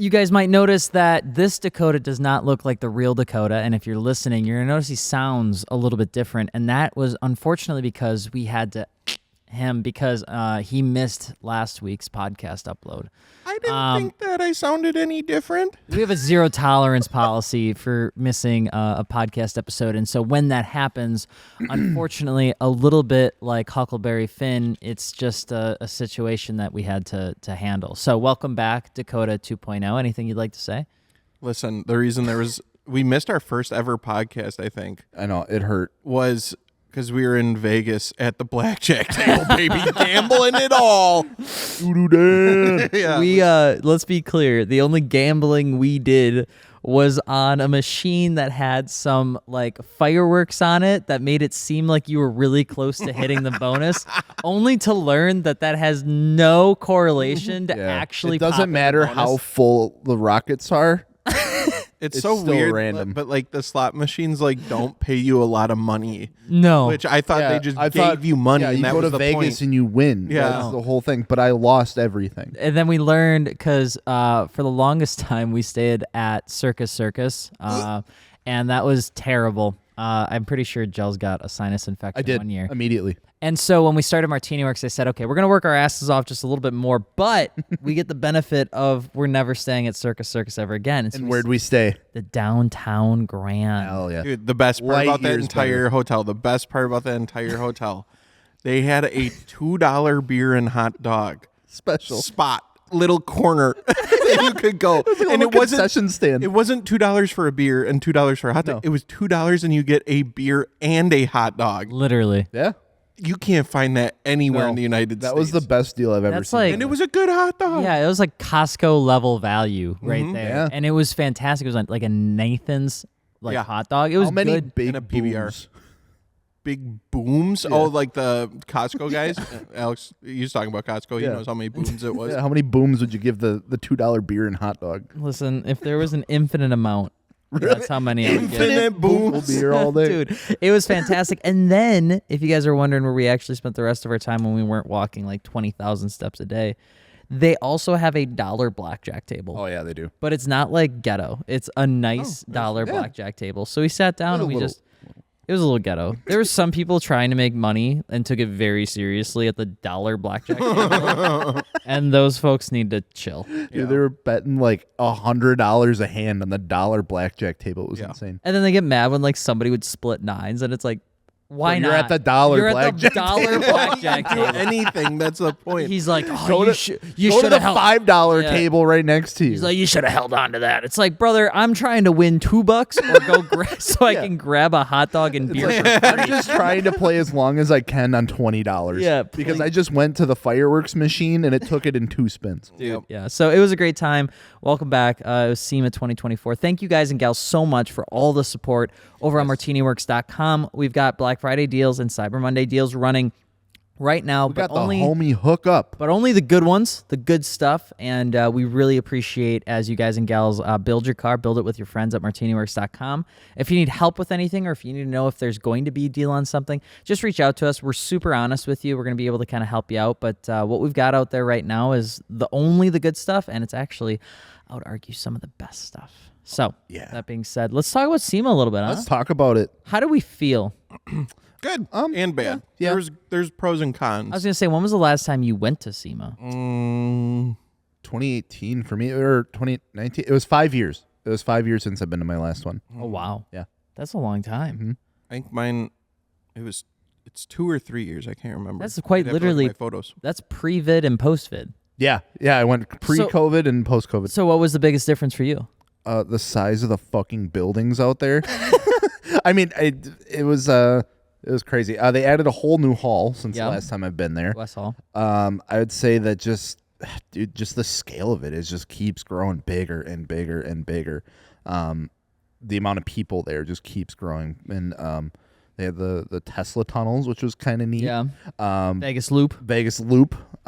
You guys might notice that this Dakota does not look like the real Dakota, and if you're listening, you're going to notice he sounds a little bit different, and that was unfortunately because we had to him because he missed last week's podcast upload. I didn't think that I sounded any different. We have a zero tolerance policy for missing a podcast episode, and so when that happens, unfortunately, a little bit like Huckleberry Finn, it's just a situation that we had to handle. So welcome back, Dakota 2.0. Anything you'd like to say? Listen, the reason we missed our first ever podcast, I think. I know, it hurt. Was because we were in Vegas at the blackjack table, baby, gambling it all. Yeah. We let's be clear. The only gambling we did was on a machine that had some like fireworks on it that made it seem like you were really close to hitting the bonus, only to learn that has no correlation to actually. It doesn't matter how full the rockets are. It's so still weird, random. but like the slot machines like don't pay you a lot of money. No, Which I thought they just gave you money. Yeah, and you that go was to the Vegas point. and you win. Yeah. That's the whole thing. But I lost everything. And then we learned because for the longest time we stayed at Circus, and that was terrible. I'm pretty sure Jell's got a sinus infection I did one year. immediately. And so when we started MartiniWorks, I said, okay, we're going to work our asses off just a little bit more, but we get the benefit of we're never staying at Circus ever again. And so where'd we stay? The Downtown Grand. Hell yeah. Dude, the best part Light about that years entire better. hotel, they had a $2 beer and hot dog Special. spot, little corner that you could go. And it wasn't concession stand. It wasn't $2 for a beer and $2 for a hot dog. No. It was $2 and you get a beer and a hot dog. Literally. Yeah. You can't find that anywhere in the United States. That was the best deal I've ever That's seen. like- And it was a good hot dog. Yeah, it was like Costco level value right there. Yeah. And it was fantastic. It was like a Nathan's Yeah. hot dog. It was How many good. big And a PBR. booms? Big booms. Oh, like the Costco guys. Alex, he's talking about Costco. He Yeah. knows how many booms it was. Yeah, how many booms would you give the $2 beer and hot dog? Listen, if there was an infinite amount, that's how many I would get. Infinite booms. Beer all day. Dude, it was fantastic. And then, if you guys are wondering where we actually spent the rest of our time when we weren't walking like 20,000 steps a day, they also have a $1 blackjack table. Oh yeah, they do. But it's not like ghetto. It's a nice $1 blackjack table. So we sat down and we just... It was a little ghetto. There were some people trying to make money and took it very seriously at the $1 blackjack table. And those folks need to chill. Dude, they were betting like $100 a hand on the $1 blackjack table. It was insane. And then they get mad when like somebody would split nines and it's like, why But not? you're at the $1 You're blackjack at the $1 blackjack Do table. anything. That's the point. He's like, oh, Go you to should the have held. $5 Yeah. table right next to you. He's like, you should have held on to that. It's like, brother, I'm trying to win $2 or go so I can grab a hot dog and beer. for I'm just trying to play as long as I can on $20. Yeah, because please. I just went to the fireworks machine and it took it in 2 spins. Yep. Yeah, so it was a great time. Welcome back. It was SEMA 2024. Thank you guys and gals so much for all the support over on MartiniWorks.com. We've got Black Friday deals and Cyber Monday deals running right now, We got the homie hookup. but only the good ones, the good stuff. And we really appreciate as you guys and gals build your car, build it with your friends at MartiniWorks.com. If you need help with anything or if you need to know if there's going to be a deal on something, just reach out to us. We're super honest with you. We're going to be able to kind of help you out. But what we've got out there right now is only the good stuff. And it's actually, I would argue, some of the best stuff. So that being said, let's talk about SEMA a little bit, huh? Let's talk about it. How do we feel? Good and bad. Yeah. There's pros and cons. I was going to say, when was the last time you went to SEMA? 2018 for me, or 2019. It was 5 years. It was 5 years since I've been to my last one. Oh, wow. Yeah. That's a long time. I think mine. It's 2 or 3 years. I can't remember. That's quite I'd have to look at literally- my photos. That's pre-vid and post-vid. Yeah. I went pre-COVID and post-COVID. So what was the biggest difference for you? The size of the fucking buildings out there. I mean, it was crazy. They added a whole new hall since the last time I've been there. West Hall. I would say that just the scale of it just keeps growing bigger and bigger and bigger. The amount of people there just keeps growing, and they had the Tesla tunnels, which was kind of neat. Yeah. Vegas Loop.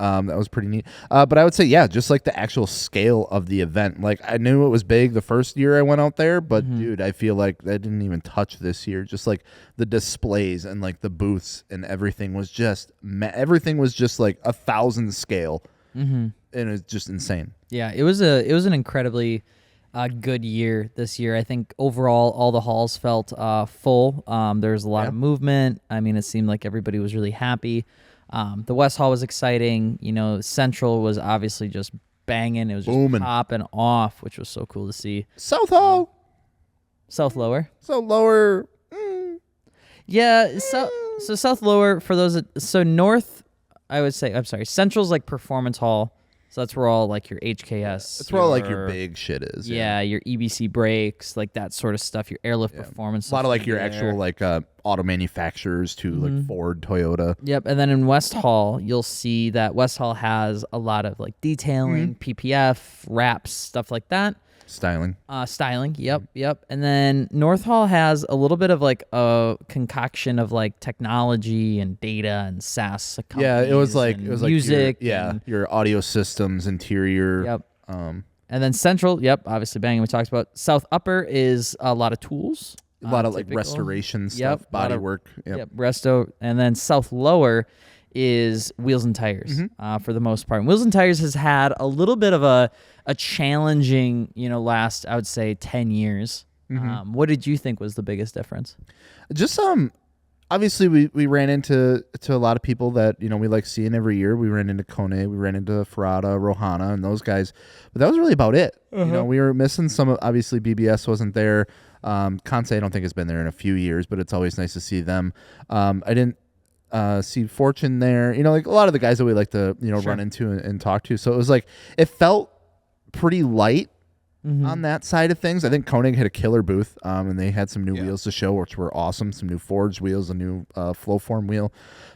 That was pretty neat. But I would say, just like the actual scale of the event. Like, I knew it was big the first year I went out there, but dude, I feel like that didn't even touch this year. Just like the displays and like the booths and everything was just like 1,000 scale. and it's just insane. Yeah, it was an incredibly good year this year. I think overall all the halls felt full. There was a lot of movement. I mean, it seemed like everybody was really happy. The West Hall was exciting. You know, Central was obviously just banging. It was just booming, popping off, which was so cool to see. South Hall, South Lower. so lower. Yeah, so South Lower for those. So North, I would say. I'm sorry. Central's like Performance Hall. So that's where all like your HKS. That's where all like your big shit is. Yeah, your EBC brakes, like that sort of stuff. Your airlift performance. A lot of like your actual like auto manufacturers too, like Ford, Toyota. Yep, and then in West Hall, you'll see that West Hall has a lot of like detailing, PPF, wraps, stuff like that. Styling. Styling, yep. And then North Hall has a little bit of like a concoction of like technology and data and SaaS companies. Yeah, it was like music. Your audio systems, interior. Yep. And then Central, obviously banging. We talked about. South Upper is a lot of tools. A lot of like restoration stuff, body work. Yep, resto. And then South Lower is wheels and tires for the most part. And wheels and tires has had a little bit of a challenging, last, I would say, 10 years. What did you think was the biggest difference? Just obviously we ran into a lot of people that we like seeing every year. We ran into Kone, we ran into Ferrata, Rohana, and those guys, but that was really about it. We were missing some. Obviously BBS wasn't there. Kansei I don't think has been there in a few years, but it's always nice to see them. I didn't see Fortune there, like a lot of the guys that we like to run into and talk to. So it was like it felt pretty light on that side of things. I think Koenig had a killer booth, and they had some new wheels to show, which were awesome. Some new forged wheels, a new Flowform wheel.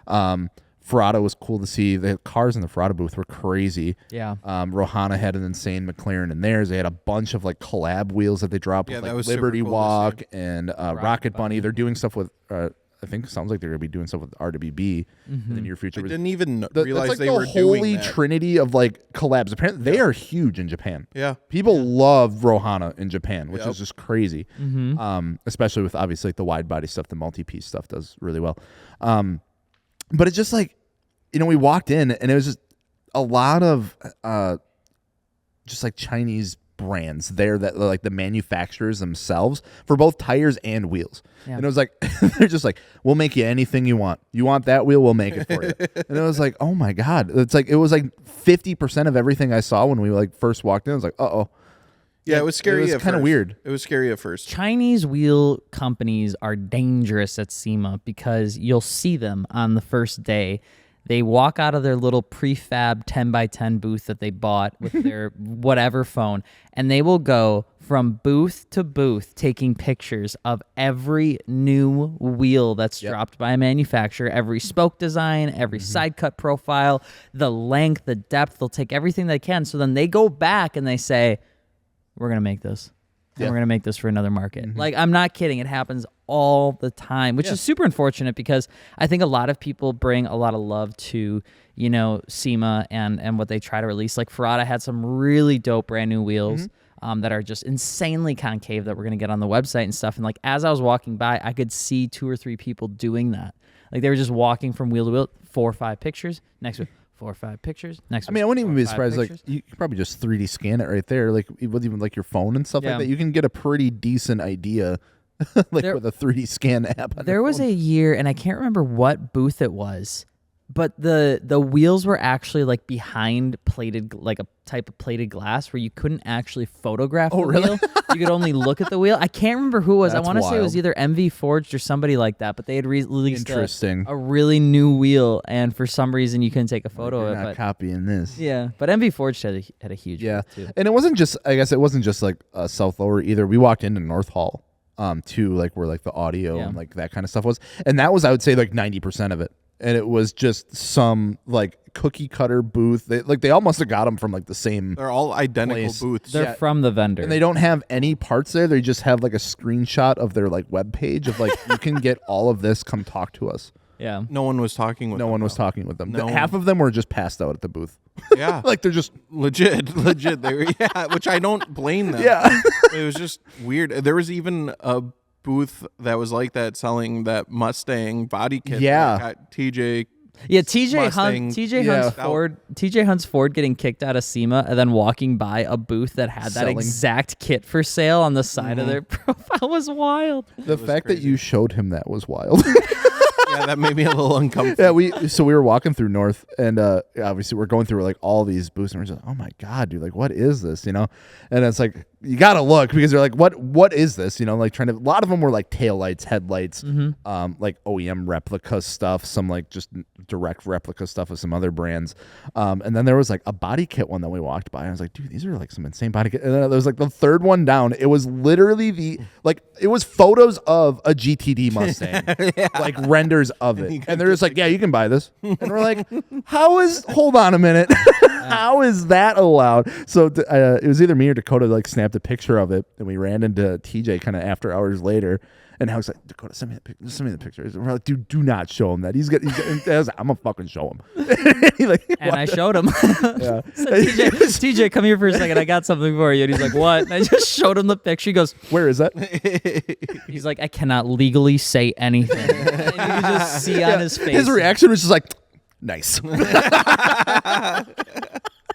Ferrata was cool to see. The cars in the Ferrata booth were crazy. Yeah. Rohana had an insane McLaren in theirs. They had a bunch of like collab wheels that they dropped with like Liberty Walk and Rocket Bunny. They're doing stuff with I think it sounds like they're going to be doing stuff with RWB in the near future. I didn't even realize like they were doing that. Holy trinity of like collabs. Apparently, they are huge in Japan. Yeah. People love Rohana in Japan, which is just crazy. Especially with obviously like the wide body stuff, the multi-piece stuff does really well. But it's just like, we walked in and it was just a lot of just like Chinese brands there that like the manufacturers themselves for both tires and wheels. And it was like they're just like, we'll make you anything you want. You want that wheel, we'll make it for you. And it was like, oh my god, it was like 50% of everything I saw when we like first walked in. I was like, yeah, it was scary. It was kind of weird. It was scary at first. Chinese wheel companies are dangerous at SEMA because you'll see them on the first day. They walk out of their little prefab 10x10 booth that they bought with their whatever phone, and they will go from booth to booth taking pictures of every new wheel that's dropped by a manufacturer, every spoke design, every side cut profile, the length, the depth. They'll take everything they can. So then they go back and they say, we're going to make this. And we're going to make this for another market. Like, I'm not kidding. It happens all the time, which is super unfortunate because I think a lot of people bring a lot of love to, SEMA and what they try to release. Like, Ferrata had some really dope brand new wheels that are just insanely concave that we're going to get on the website and stuff. And, like, as I was walking by, I could see 2 or 3 people doing that. Like, they were just walking from wheel to wheel, 4 or 5 pictures. Next week, 4 or 5 pictures. Next week, I wouldn't even be surprised. Pictures. Like, you could probably just 3D scan it right there. Like, with even like your phone and stuff like that, you can get a pretty decent idea, with a 3D scan app. There was a year, and I can't remember what booth it was, but the wheels were actually like behind plated, like a type of plated glass where you couldn't actually photograph the wheel. You could only look at the wheel. I can't remember who it was. That's I want to say it was wild. either MV Forged or somebody like that, but they had released Interesting. a really new wheel, and for some reason you couldn't take a photo You're of it. not copying this. Yeah, but MV Forged had a huge booth too. And it wasn't just. I guess it wasn't just like South Lower either. We walked into North Hall, too, like where like the audio and like that kind of stuff was, and that was I would say like 90% of it. And it was just some like cookie cutter booth. They almost have got them from like the same. They're all identical place. booths. They're from the vendor. And they don't have any parts there. They just have like a screenshot of their like web page of like you can get all of this. Come talk to us. Yeah. No one was talking with them. No one was talking with them. No Half of them were just passed out at the booth. Yeah. Like they're just legit. They were, which I don't blame them. Yeah. It was just weird. There was even a booth that was like that selling that Mustang body kit. Yeah. That got TJ Yeah, TJ Mustang. Hunt's Ford getting kicked out of SEMA and then walking by a booth that had that Selling. exact kit for sale on the side of their profile was wild. The fact that you showed him that was wild. Yeah, that made me a little uncomfortable. Yeah, we were walking through North, and obviously we're going through like all these booths, and we're just like, oh my god, dude, like what is this, you know? And it's like you gotta look because they're like, what is this, you know? Like trying to. A lot of them were like taillights, headlights, like OEM replica stuff, some like just direct replica stuff of some other brands, and then there was like a body kit one that we walked by. And I was like, dude, these are like some insane body kit. And then there was like the third one down. It was literally it was photos of a GTD Mustang, like renders of it, and they're just like, yeah, you can buy this, and we're like, hold on a minute, how is that allowed? So it was either me or Dakota like snapped a picture of it, and we ran into TJ kind of after hours later, and I was like, Dakota, send me the pictures. And we're like, dude, do not show him that. He's got. I was like, I'm gonna fucking show him. And I showed him. Yeah. So TJ, come here for a second. I got something for you. And he's like, what? And I just showed him the picture. He goes, where is that? He's like, I cannot legally say anything. And you can just see on his face. His reaction was just like, nice.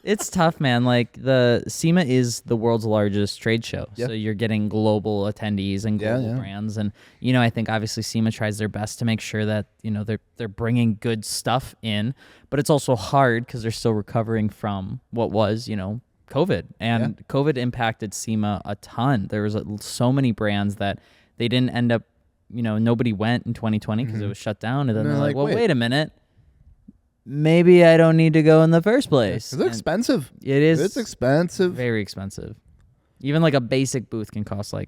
It's tough, man. Like the SEMA is the world's largest trade show, so you're getting global attendees and global brands. And I think obviously SEMA tries their best to make sure that they're bringing good stuff in, but it's also hard because they're still recovering from what was COVID, and COVID impacted SEMA a ton. There was so many brands that they didn't end up, nobody went in 2020 because it was shut down, and then they're like, well, wait a minute. Maybe I don't need to go in the first place. It's expensive. It is. It's expensive. Very expensive. Even like a basic booth can cost like,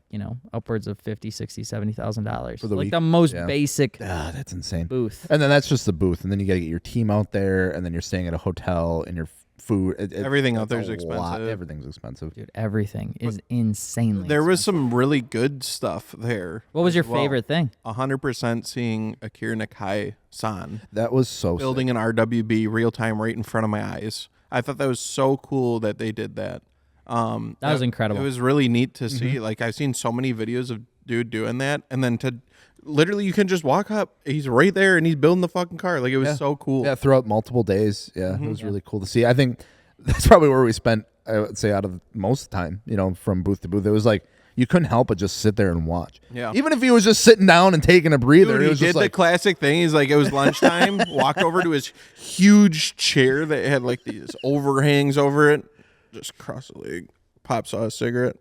upwards of $50,000, $60,000, $70,000. Like the most basic that's insane. booth. And then that's just the booth. And then you got to get your team out there, and then you're staying at a hotel, and your food. Everything out there is expensive. Everything's expensive. Dude, everything is insanely There was expensive. some really good stuff there. What was your favorite thing? 100% seeing Akira Nakai-san. That was so building sick. an RWB real time right in front of my eyes. I thought that was so cool that they did that. That was incredible. It was really neat to see. Like I've seen so many videos of dude doing that, and then to literally you can just walk up. He's right there, and he's building the fucking car. Like it was so cool. Yeah, throughout multiple days. Yeah, it was really cool to see. I think that's probably where we spent, I would say, out of most of the time, from booth to booth. It was like you couldn't help but just sit there and watch. Yeah. Even if he was just sitting down and taking a breather. Dude, it was he just did like the classic thing. He's like, it was lunchtime, walked over to his huge chair that had like these overhangs over it, just cross the leg, pops out a cigarette,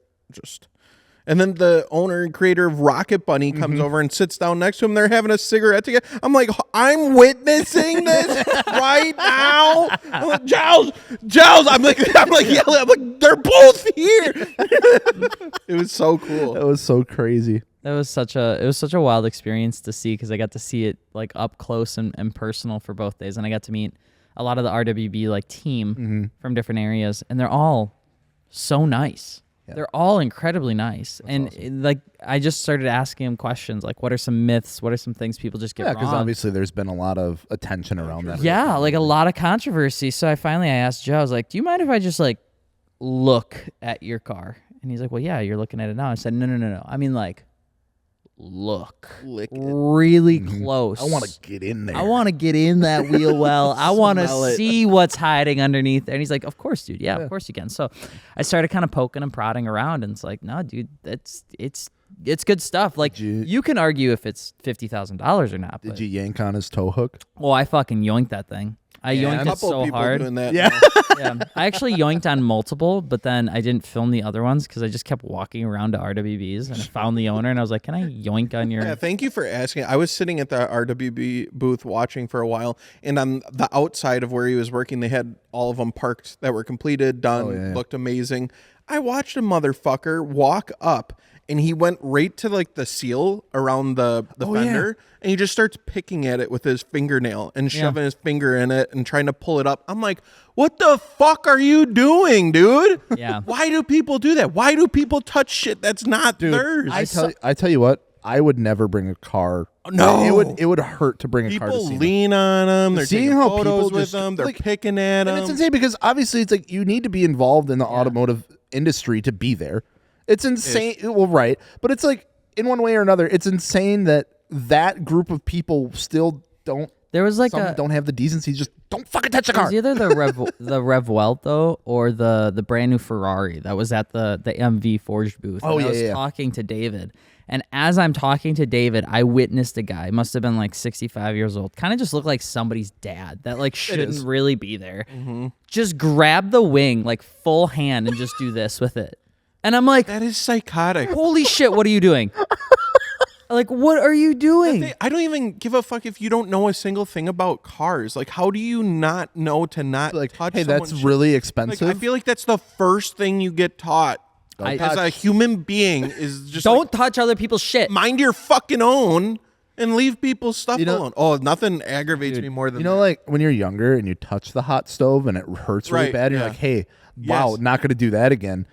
and then the owner and creator of Rocket Bunny comes over and sits down next to him. They're having a cigarette together. I'm like, I'm witnessing this right now. I'm like, Giles. I'm like yelling. I'm like, they're both here. It was so cool. That was so crazy. It was such a wild experience to see because I got to see it like up close and personal for both days, and I got to meet a lot of the RWB like team from different areas, and they're all so nice. Yeah. They're all incredibly nice. That's awesome. Like I just started asking him questions like, what are some myths? What are some things people just get wrong? Yeah, because obviously there's been a lot of attention around that. Yeah, like a lot of controversy. So I asked Joe, I was like, do you mind if I just like look at your car? And he's like, well, yeah, you're looking at it now. I said, no. I mean like, look really close. I want to get in there. I want to get in that wheel well. I want to see what's hiding underneath there. And he's like, of course, dude. Yeah, of course you can. So I started kind of poking and prodding around, and it's like, no, dude, it's good stuff. Like you can argue if it's $50,000 or not. Did you yank on his tow hook? Well, I fucking yoinked that thing. I yoinked it so hard. Doing that yeah. I actually yoinked on multiple, but then I didn't film the other ones because I just kept walking around to RWBs, and I found the owner, and I was like, can I yoink on your... Yeah, thank you for asking. I was sitting at the RWB booth watching for a while, and on the outside of where he was working, they had all of them parked that were completed, done, looked amazing. I watched a motherfucker walk up, and he went right to like the seal around the fender, and he just starts picking at it with his fingernail and shoving his finger in it and trying to pull it up. I'm like, what the fuck are you doing, dude? Yeah. Why do people do that? Why do people touch shit that's not theirs? I tell you what, I would never bring a car. No, it would hurt to bring a car to people lean on them. They're seeing taking how photos people with them. They're picking at them. And it's insane because obviously it's like you need to be involved in the automotive industry to be there. It's insane. Well, right. But it's like in one way or another, it's insane that group of people still don't There was like Some don't have the decency. Just don't fucking touch the it car. was either the Rev Welto or the brand new Ferrari that was at the MV Forged booth. Oh, and I was yeah. talking to David, and as I'm talking to David, I witnessed a guy, must have been like 65 years old, kind of just looked like somebody's dad that like shouldn't really be there. Just grab the wing like full hand and just do this with it, and I'm like, That is psychotic. holy shit, what are you doing? Like, what are you doing? I don't even give a fuck if you don't know a single thing about cars. Like, how do you not know to not Like, touch hey, someone's that's shit? really Like, expensive. I feel like that's the first thing you get taught as a human being is just Don't touch other people's shit. mind your fucking own and leave people's stuff You know- alone. Oh, nothing aggravates me more than You know, that. like when you're younger and you touch the hot stove and it hurts really Right, bad, you're yeah. like, hey, wow, Yes. not going to do that again.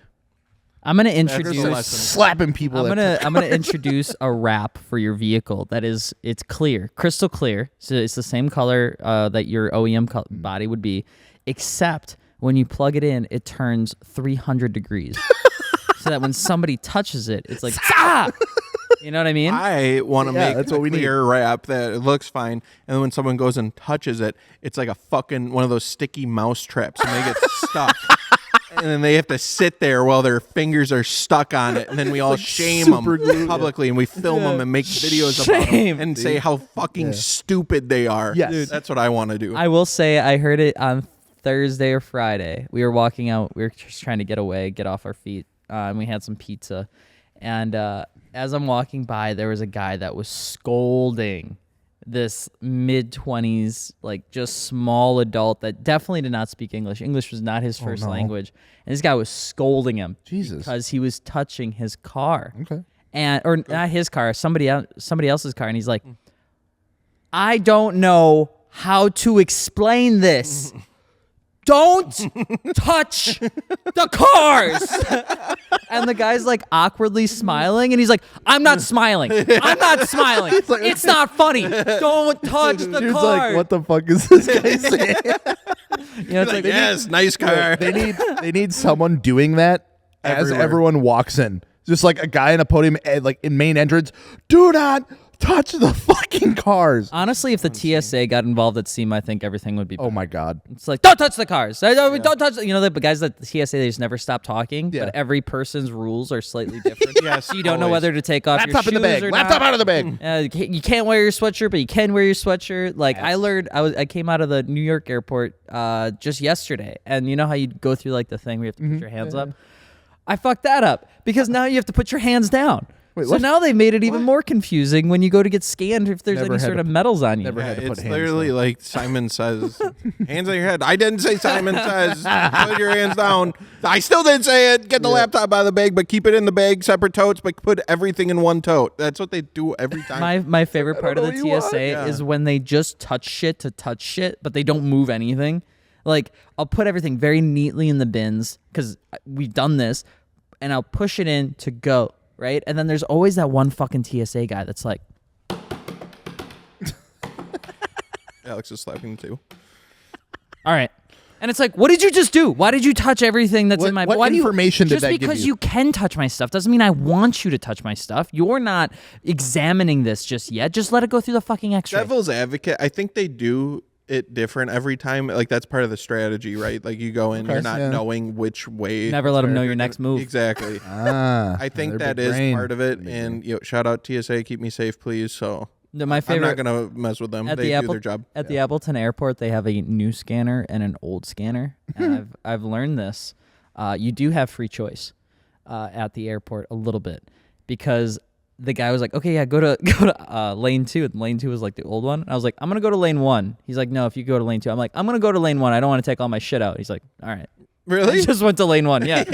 I'm gonna There's a introduce. lesson. Slapping people. I'm gonna introduce a wrap for your vehicle that is it's clear, crystal clear. So it's the same color that your OEM body would be, except when you plug it in, it turns 300 degrees, so that when somebody touches it, it's like ah! You know what I mean? I want to Yeah, make that's a what we need. clear wrap that it looks fine, and then when someone goes and touches it, it's like a fucking one of those sticky mouse traps, and they get stuck. And then they have to sit there while their fingers are stuck on it, and then we all shame them super glue. publicly, and we film them and make videos about Shame. them and say how fucking stupid they are. Yes. Dude. That's what I want to do. I will say I heard it on Thursday or Friday. We were walking out. We were just trying to get away, get off our feet, and we had some pizza. And as I'm walking by, there was a guy that was scolding this mid-20s, like just small adult that definitely did not speak English. English was not his first no. language. And this guy was scolding him Jesus. because he was touching his car. Okay. And or not his car, somebody else's car, and he's like, I don't know how to explain this. Don't touch the cars. And the guy's like awkwardly smiling, and he's like, I'm not smiling. I'm not smiling. It's not funny. Don't touch the Dude's car. like, what the fuck is this guy saying? You know, it's like, like, yes, nice car. they need someone doing that as Everywhere. everyone walks in. Just like a guy in a podium, like in main entrance. Do not touch the fucking cars. honestly, if the TSA got involved at SEMA, I think everything would be better. Oh my god. It's like, don't touch the cars. Don't touch. You know, the guys at the TSA, they just never stop talking. Yeah. But every person's rules are slightly different. Yes, So you don't know always. whether to take off Laptop your in the shoes bag. or Laptop not. out of the bag. You can't wear your sweatshirt, but you can wear your sweatshirt. Like I learned, I came out of the New York airport just yesterday, and you know how you go through like the thing where you have to put your hands up. I fucked that up because now you have to put your hands down. Wait, so what? now they've made it even more confusing when you go to get scanned if there's Never any had sort to- of metals on you. never had to put It's hands literally down. like Simon says, hands on your head. I didn't say Simon says, put your hands down. I still didn't say it. Get the laptop out of the bag, but keep it in the bag, separate totes, but put everything in one tote. That's what they do every time. My favorite part of know the what you want. TSA is when they just touch shit to touch shit, but they don't move anything. Like I'll put everything very neatly in the bins because we've done this, and I'll push it in to go, right? And then there's always that one fucking TSA guy that's like, Alex is slapping too. all right. And it's like, what did you just do? Why did you touch everything that's in my... What why do you- information did just that give because you? you can touch my stuff doesn't mean I want you to touch my stuff. You're not examining this just yet. Just let it go through the fucking x-ray. Devil's advocate, I think they do it different every time. Like that's part of the strategy, right? Like you go in, you're not yeah. knowing which way. Never let them know your next move. Exactly. I think that is part of it. And shout out TSA, keep me safe, please. So No, my I'm favorite... not gonna mess with them. At They the do Apple, their job. At the Appleton Airport, they have a new scanner and an old scanner. And I've learned this. You do have free choice at the airport a little bit because the guy was like, okay, yeah, go to lane 2. And lane 2 was like the old one. And I was like, I'm going to go to lane 1. He's like, no, if you go to lane 2. I'm like, I'm going to go to lane 1. I don't want to take all my shit out. He's like, all right. Really? I just went to lane 1. Yeah.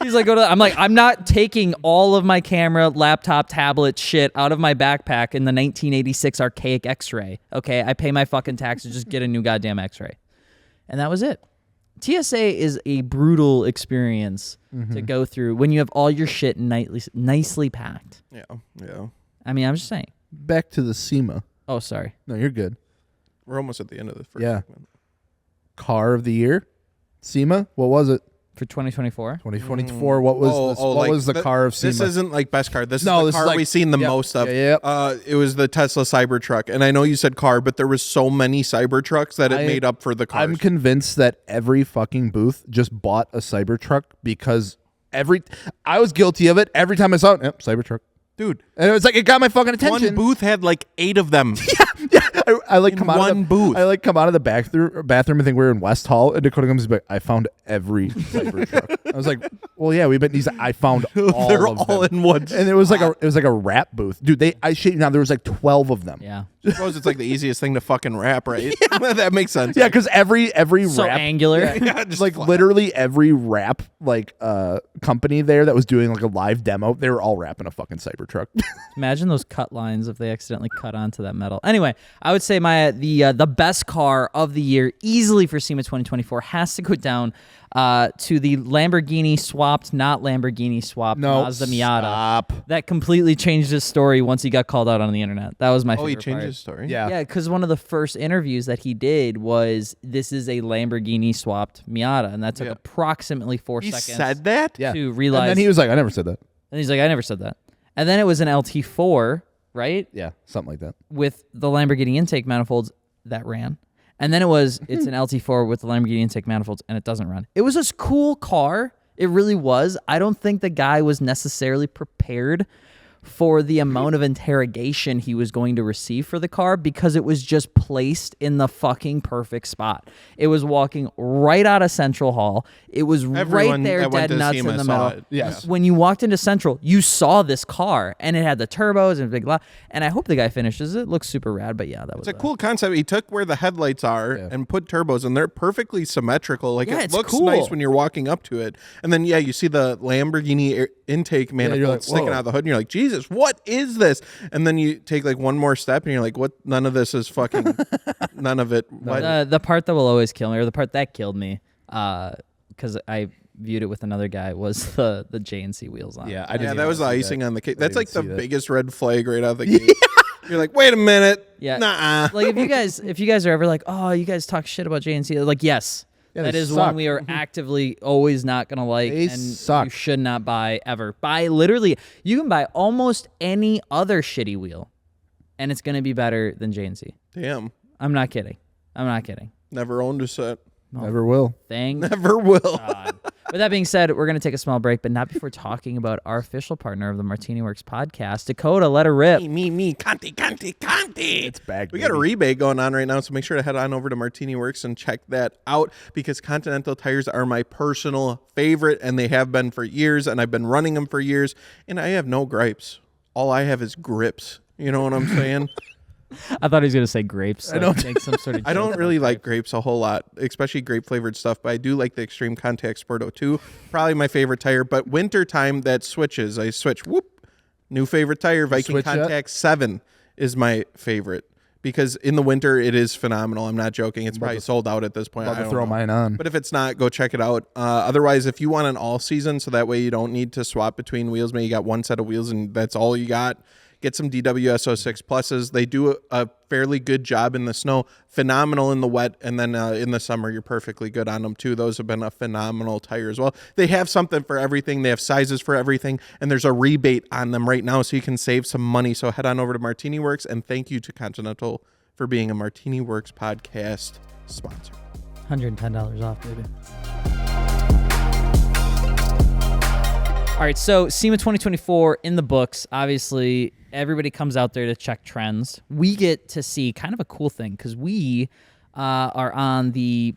He's like, I'm like, I'm not taking all of my camera, laptop, tablet shit out of my backpack in the 1986 archaic X-ray. Okay, I pay my fucking taxes, just get a new goddamn X-ray. And that was it. TSA is a brutal experience to go through when you have all your shit nicely packed. Yeah. I mean, I'm just saying. Back to the SEMA. Oh, sorry. No, you're good. We're almost at the end of the first Yeah. segment. Car of the year, SEMA. What was it? For 2024? 2024. What was what was the car of SEMA? This isn't like best car. This is the car we've seen the most of. It was the Tesla Cybertruck. And I know you said car, but there was so many Cybertrucks that it made up for the cars. I'm convinced that every fucking booth just bought a Cybertruck because I was guilty of it. Every time I saw it, Cybertruck. Dude. And it was like, it got my fucking attention. One booth had like 8 of them. Yeah. I like in come out one of the booth. I like come out of the bathroom and think we're in West Hall, and Dakota comes back. I found every Cybertruck. I was like, well, yeah, we've been. I found all They're of all them. in one. And it was like a rap booth, dude. I shit you now. There was like 12 of them. Yeah. I suppose it's like the easiest thing to fucking rap, right? That makes sense. Yeah, because every So rap, angular. Yeah, just like literally every rap company there that was doing like a live demo, they were all rapping a fucking Cybertruck. Imagine those cut lines if they accidentally cut onto that metal. Anyway, I would say the best car of the year easily for SEMA 2024 has to go down to the Lamborghini swapped, not Lamborghini swapped Mazda Miata. Stop. That completely changed his story once he got called out on the internet. That was my favorite he changed part. his story? Yeah. because one of the first interviews that he did was, this is a Lamborghini swapped Miata, and that took approximately 4 He seconds said that? Yeah. to realize. And then he was like, I never said that. And he's like, I never said that. And then it was an LT4, right? Yeah, something like that. With the Lamborghini intake manifolds that ran. And then it's an LT4 with the Lamborghini intake manifolds, and it doesn't run. It was this cool car. It really was. I don't think the guy was necessarily prepared for the amount of interrogation he was going to receive for the car, because it was just placed in the fucking perfect spot. It was walking right out of Central Hall. It was Everyone right there, that went dead to nuts SEMA in the saw middle. it. Yes. When you walked into Central, you saw this car, and it had the turbos and big lot. And I hope the guy finishes it. Looks super rad, but yeah, that was It's a cool concept. He took where the headlights are and put turbos, and they're perfectly symmetrical. Like, Yeah, it it's looks cool. nice when you're walking up to it. And then, you see the Lamborghini intake manifold like, sticking whoa. out of the hood, and you're like, Jesus, what is this? And then you take like one more step, and you're like, what? None of this is fucking, none of it. What? The part that will always kill me, or the part that killed me, because I viewed it with another guy, was the JNC wheels on. Yeah, I Yeah, didn't that even was the see icing that. on the cake. I That's didn't like the see that. biggest red flag right out of the gate. You're like, wait a minute. Yeah. Nuh-uh. Like, if you guys are ever like, oh, you guys talk shit about JNC, like, yes. Yeah, that they is suck. one we are actively always not going to like, They and suck. you should not buy ever. Literally, you can buy almost any other shitty wheel, and it's going to be better than JNC. Damn. I'm not kidding. Never owned a set. Never will. Thank Never will. God. With that being said, we're going to take a small break, but not before talking about our official partner of the MartiniWorks podcast, Dakota. Let her rip. Me, Conti. It's back. We got a rebate going on right now, so make sure to head on over to MartiniWorks and check that out, because Continental tires are my personal favorite, and they have been for years, and I've been running them for years, and I have no gripes. All I have is grips. You know what I'm saying? I thought he was going to say grapes. I don't- make some sort of I joke don't about really like grapes a whole lot, especially grape-flavored stuff, but I do like the Extreme Contact Sporto 2. Probably my favorite tire, but winter time, that switches. I switch, new favorite tire, Viking switch up? Contact 7 is my favorite, because in the winter, it is phenomenal. I'm not joking. It's probably sold out at this point. About I to don't throw know. mine on. But if it's not, go check it out. Otherwise, if you want an all-season, so that way you don't need to swap between wheels, maybe you got one set of wheels and that's all you got, get some DWS06 Pluses. They do a fairly good job in the snow, phenomenal in the wet, and then in the summer, you're perfectly good on them too. Those have been a phenomenal tire as well. They have something for everything. They have sizes for everything, and there's a rebate on them right now, so you can save some money. So head on over to MartiniWorks, and thank you to Continental for being a MartiniWorks podcast sponsor. $110 off, baby. All right, so SEMA 2024 in the books. Obviously, everybody comes out there to check trends. We get to see kind of a cool thing, because we are on the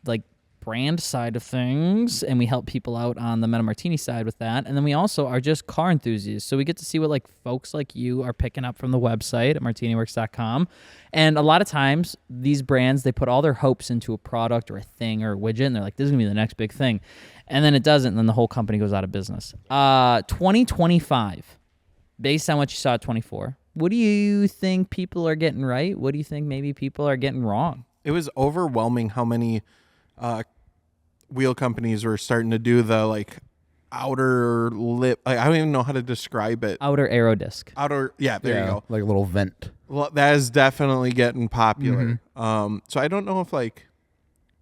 brand side of things, and we help people out on the Meta Martini side with that. And then we also are just car enthusiasts, so we get to see what folks like you are picking up from the website at MartiniWorks.com. And a lot of times, these brands, they put all their hopes into a product or a thing or a widget, and they're like, this is gonna be the next big thing. And then it doesn't, and then the whole company goes out of business. 2025, based on what you saw at 24, what do you think people are getting right? What do you think maybe people are getting wrong? It was overwhelming how many wheel companies were starting to do the outer lip. I don't even know how to describe it. Outer aero disc. Outer, yeah, there you go. Like a little vent. Well, that is definitely getting popular. So I don't know if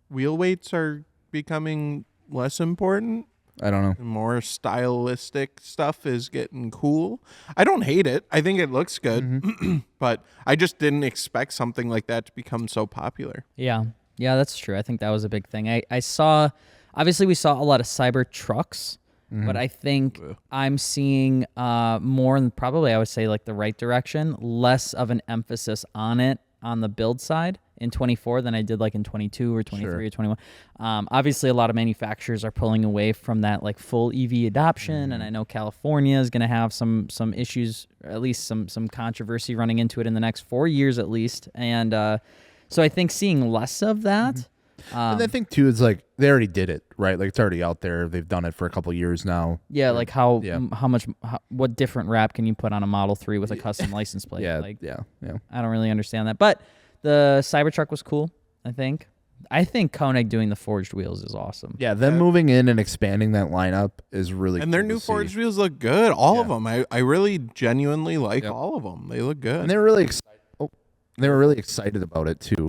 wheel weights are becoming less important. I don't know. More stylistic stuff is getting cool. I don't hate it. I think it looks good, but I just didn't expect something like that to become so popular. Yeah, that's true. I think that was a big thing. I saw, obviously, we saw a lot of cyber trucks, but I think I'm seeing more in probably, I would say, like the right direction, less of an emphasis on it on the build side in 24 than I did like in 22 or 23 or 21. Obviously, a lot of manufacturers are pulling away from that like full EV adoption, and I know California is going to have some issues, or at least some controversy running into it in the next 4 years at least. And so I think seeing less of that. And I think too, it's like they already did it, right? Like it's already out there. They've done it for a couple of years now. Yeah, like what different wrap can you put on a Model 3 with a custom license plate? Yeah, like, yeah. I don't really understand that, but the Cybertruck was cool. I think Koenig doing the forged wheels is awesome. Yeah, them moving in and expanding that lineup is really And cool their to new see. forged wheels look good. All of them. I really genuinely like all of them. They look good. And they were really excited. They were really excited about it too.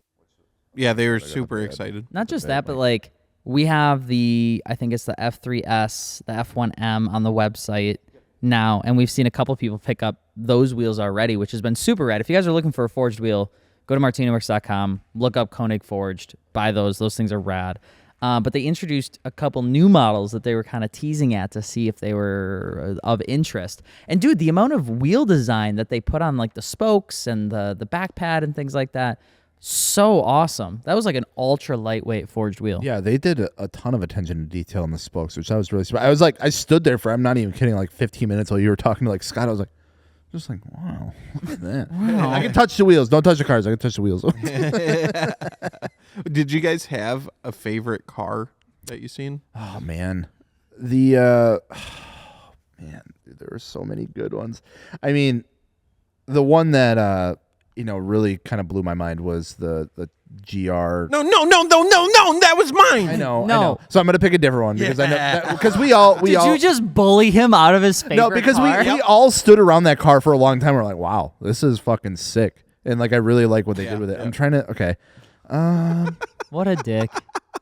Yeah, they were super excited. Not just that, but like we have I think it's the F3S, the F1M on the website now, and we've seen a couple people pick up those wheels already, which has been super rad. If you guys are looking for a forged wheel, go to MartiniWorks.com, look up Koenig Forged, buy those. Those things are rad. But they introduced a couple new models that they were kind of teasing at to see if they were of interest. And dude, the amount of wheel design that they put on like the spokes and the back pad and things like that, so awesome. That was like an ultra lightweight forged wheel. Yeah, they did a ton of attention to detail in the spokes, which I was really surprised. I was like, I stood there for, I'm not even kidding, like 15 minutes while you were talking to like Scott. I was like, wow, look at that. Wow. I can touch the wheels. Don't touch the cars. I can touch the wheels. Did you guys have a favorite car that you seen? Oh man, man, dude, there were so many good ones. I mean, the one that really kind of blew my mind was the GR. No, that was mine. I know. No. So I'm gonna pick a different one because I know because we all Did you just bully him out of his favorite no because car? we all stood around that car for a long time. We're like, wow, this is fucking sick, and like I really like what they did with it. I'm trying to okay. What a dick.